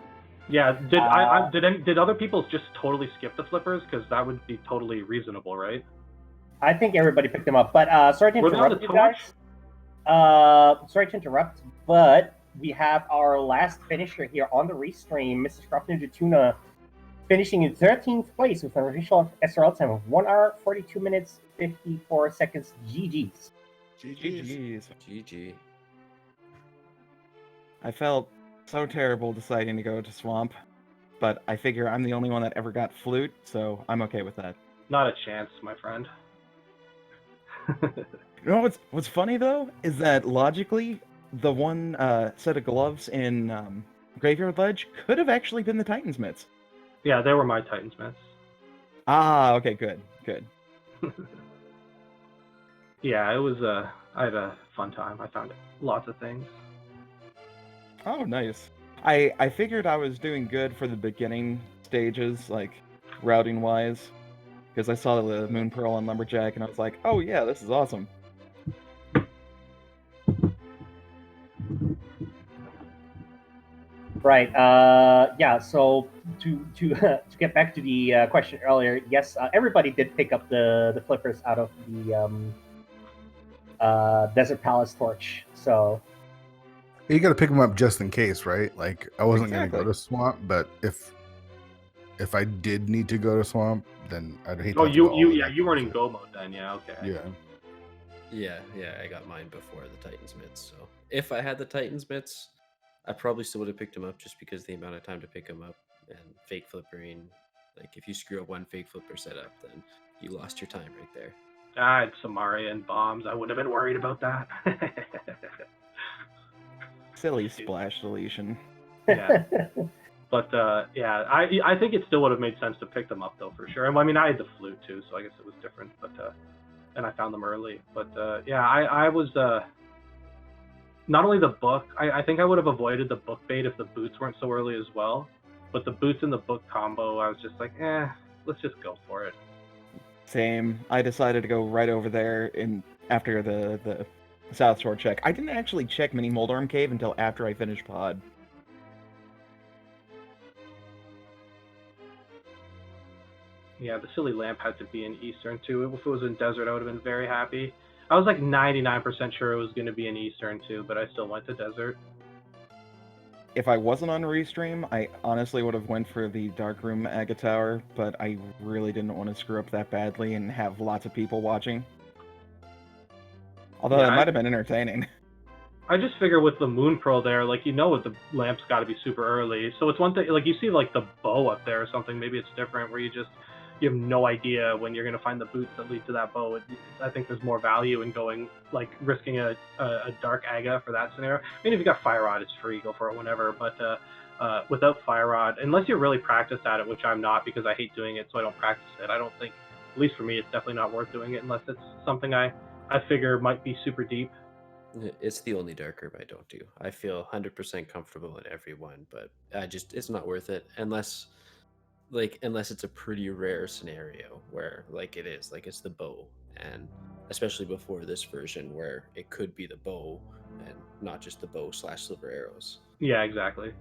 Yeah, did other people just totally skip the flippers? Because that would be totally reasonable, right? I think everybody picked them up. But sorry to Were they on interrupt the you guys. Sorry to interrupt, but we have our last finisher here on the restream, Mr. Scruff Ninja Tuna, finishing in 13th place with an official SRL time of 1 hour, 42 minutes, 54 seconds. GG's. GG's. GG. I felt so terrible deciding to go to Swamp, but I figure I'm the only one that ever got flute, so I'm okay with that. Not a chance, my friend. You know what's funny though is that logically, the one set of gloves in Graveyard Ledge could have actually been the Titan's mitts. Yeah, they were my Titan's mitts. Ah, okay, good. Yeah, it was I had a fun time. I found lots of things. Oh, nice. I figured I was doing good for the beginning stages, like routing wise, because I saw the Moon Pearl on Lumberjack, and I was like, oh yeah, this is awesome. Right. Yeah. So to get back to the question earlier, yes, everybody did pick up the flippers out of the Desert Palace torch. So You got to pick them up just in case, right? Like I wasn't going to Exactly. go to Swamp, but if I did need to go to Swamp, then I'd hate. to Oh, have to go all the way you back weren't to in go mode then. Yeah, okay. Yeah. Yeah, I got mine before the Titans mitts. So if I had the Titans mitts, I probably still would have picked them up just because the amount of time to pick them up and fake flippering. Like if you screw up one fake flipper setup, then you lost your time right there. I had Samaria and bombs. I wouldn't have been worried about that. Silly splash deletion. Yeah. But yeah, I think it still would have made sense to pick them up though for sure. And I mean, I had the flute too, so I guess it was different. But and I found them early. But yeah, I was not only the book. I think I would have avoided the book bait if the boots weren't so early as well. But the boots and the book combo, I was just like, let's just go for it. Same. I decided to go right over there after the South Shore check. I didn't actually check Mini Moldarm Cave until after I finished Pod. Yeah, the silly lamp had to be in Eastern too. If it was in Desert, I would have been very happy. I was like 99% sure it was going to be in Eastern too, but I still went to Desert. If I wasn't on Restream, I honestly would have went for the Darkroom Aga Tower, but I really didn't want to screw up that badly and have lots of people watching. Although Yeah, it might have been entertaining. I just figure with the Moon Pearl there, like, you know, the lamp's got to be super early. So it's one thing, like, you see, like, the bow up there or something. Maybe it's different where you have no idea when you're going to find the boots that lead to that bow. I think there's more value in going, like, risking a Dark Aga for that scenario. I mean, if you got Fire Rod, it's free, go for it whenever. But without Fire Rod, unless you're really practiced at it, which I'm not because I hate doing it, so I don't practice it. I don't think, at least for me, it's definitely not worth doing it unless it's something I figure might be super deep. It's the only dark herb I don't do. I feel 100% comfortable in every one, but it's not worth it unless it's a pretty rare scenario where it's the bow, and especially before this version where it could be the bow and not just the bow / silver arrows. Yeah, exactly.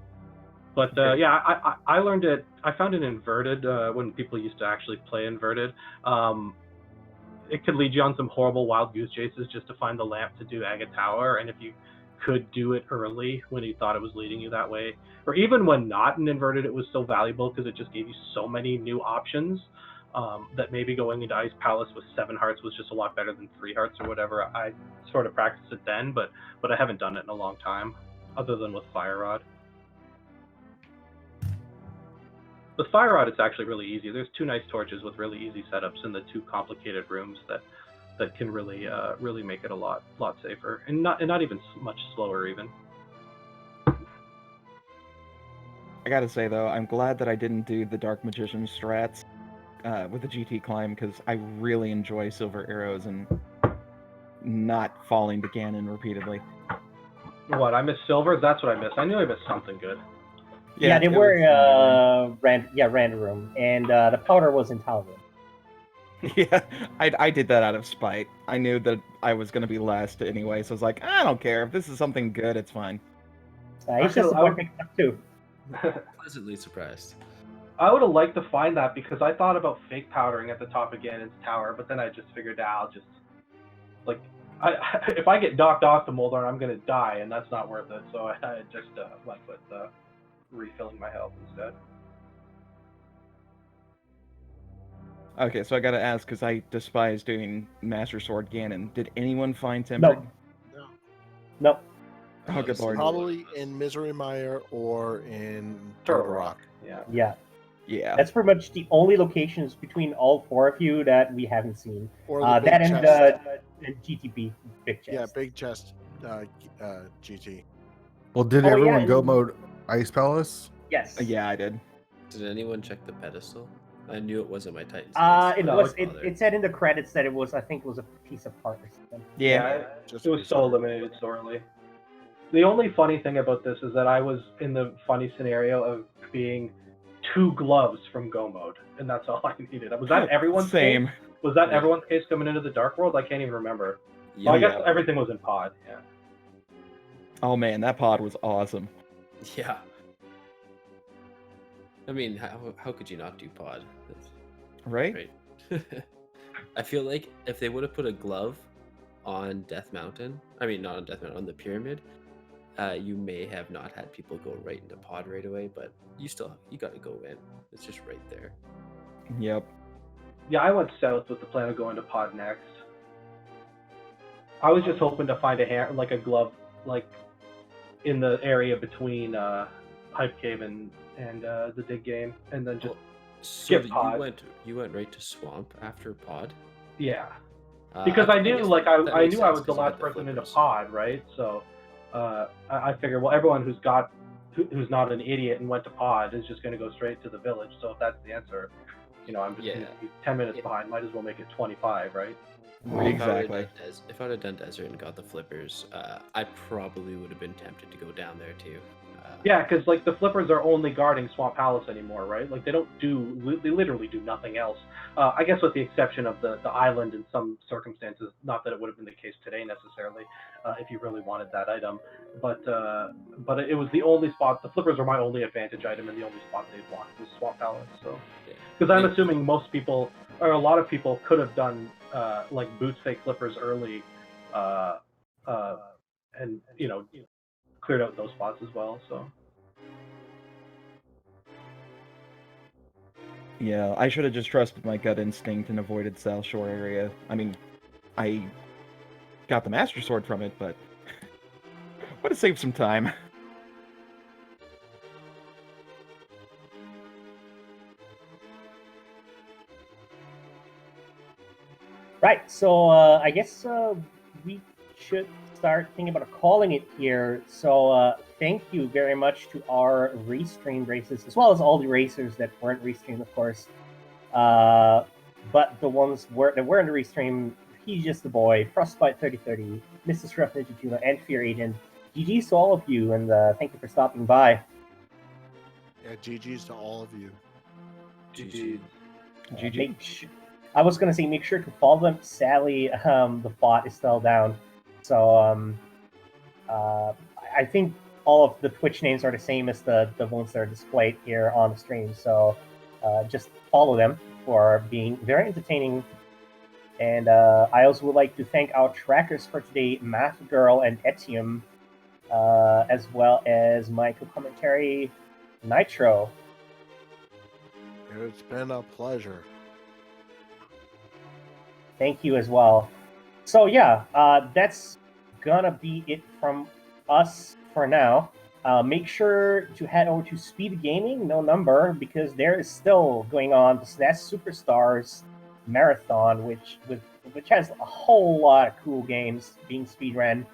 But yeah, I learned it. I found it inverted when people used to actually play inverted. It could lead you on some horrible wild goose chases just to find the lamp to do Aga Tower, and if you could do it early when you thought it was leading you that way, or even when not in inverted, it was so valuable because it just gave you so many new options that maybe going into Ice Palace with 7 hearts was just a lot better than 3 hearts or whatever. I sort of practiced it then, but I haven't done it in a long time, other than with Fire Rod. With Fire Rod, it's actually really easy. There's 2 nice torches with really easy setups in the 2 complicated rooms that can really really make it a lot safer and not even much slower even. I gotta say though, I'm glad that I didn't do the Dark Magician strats with the GT climb because I really enjoy silver arrows and not falling to Ganon repeatedly. What, I missed silvers? That's what I missed. I knew I missed something good. Yeah, they were random room, and the powder was in Tower room. Yeah, I did that out of spite. I knew that I was going to be last anyway, so I was like, I don't care. If this is something good, it's fine. It's just a one pick up too. Pleasantly surprised. I would have liked to find that because I thought about fake powdering at the top of Ganon's tower, but then I just figured I'll just like if I get knocked off the Moldarn, I'm gonna die, and that's not worth it. So I just went with refilling my health instead. Okay, so I gotta ask, because I despise doing Master Sword Ganon. Did anyone find Timber? No. Oh, good lord. Probably in Misery Mire or in Turtle Turtle Rock. Yeah. Yeah. That's pretty much the only locations between all 4 of you that we haven't seen. Or the big that chest. and GTP big chest. Yeah, big chest GT. Well, did everyone go mode Ice Palace? Yes. Yeah, I did. Did anyone check the pedestal? I knew it wasn't my Titan. It said in the credits that it was, I think it was a piece of part or something. Yeah. It was so eliminated so early. The only funny thing about this is that I was in the funny scenario of being 2 gloves from Go mode, and that's all I needed. Was that everyone's Same. case? Was that everyone's case coming into the Dark World? I can't even remember. Yeah, Well, I guess everything was in pod. Yeah. Oh man, that pod was awesome. Yeah. I mean, how could you not do pod? Right? I feel like if they would have put a glove on Death Mountain, I mean not on Death Mountain, on the pyramid, you may have not had people go right into pod right away, but you got to go in. It's just right there. Yep. Yeah, I went south with the plan of going to pod next. I was just hoping to find a glove, like in the area between Hype Cave and the Dig Game, and then just skip pod. You went right to Swamp after pod? Yeah. Because I knew, guess like, that I makes knew I sense, was the 'cause you got last the person in a flippers. pod, right? So I figured, well, everyone who's not an idiot and went to pod is just going to go straight to the village. So if that's the answer, I'm just going Yeah. to be 10 minutes behind. Might as well make it 25, right? Exactly. If I would have done desert and got the flippers, I probably would have been tempted to go down there too. Yeah, because like the flippers are only guarding Swamp Palace anymore, right? Like they literally do nothing else. I guess with the exception of the island in some circumstances. Not that it would have been the case today necessarily, if you really wanted that item. But it was the only spot. The flippers are my only advantage item, and the only spot they blocked was Swamp Palace. So, because I'm assuming most people or a lot of people could have done like boots fake flippers early, and cleared out those spots as well. So. Yeah, I should have just trusted my gut instinct and avoided South Shore area. I mean, I got the Master Sword from it, but would have saved some time. Right. So I guess we should start thinking about calling it here. So thank you very much to our restream races, as well as all the racers that weren't restreamed, of course. But the ones that were in the restream, he's just the boy, Frostbite 3030, Mr. Shruff Ninja Tuna, and Fear Agent. GG's to all of you, and thank you for stopping by. Yeah, GG's to all of you. GG. GG. I was gonna say make sure to follow them. Sadly, the bot is still down, so I think all of the Twitch names are the same as the ones that are displayed here on the stream. So just follow them for being very entertaining. And I also would like to thank our trackers for today, Math Girl and Etium, as well as my co-commentary, Nitro. It's been a pleasure. Thank you as well. So yeah, that's gonna be it from us for now. Make sure to head over to Speed Gaming, no number, because there is still going on the SNES Superstars Marathon, which has a whole lot of cool games being speedrun,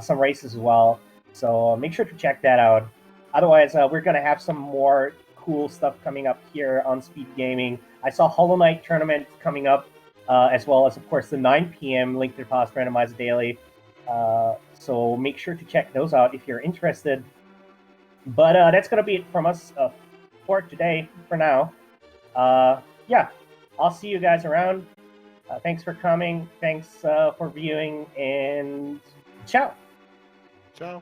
some races as well. So make sure to check that out. Otherwise, we're gonna have some more cool stuff coming up here on Speed Gaming. I saw Hollow Knight tournament coming up. As well as, of course, the 9 p.m. Link to the Past Randomizer Daily. So make sure to check those out if you're interested. But that's going to be it from us for today, for now. Yeah, I'll see you guys around. Thanks for coming. Thanks for viewing, and ciao. Ciao.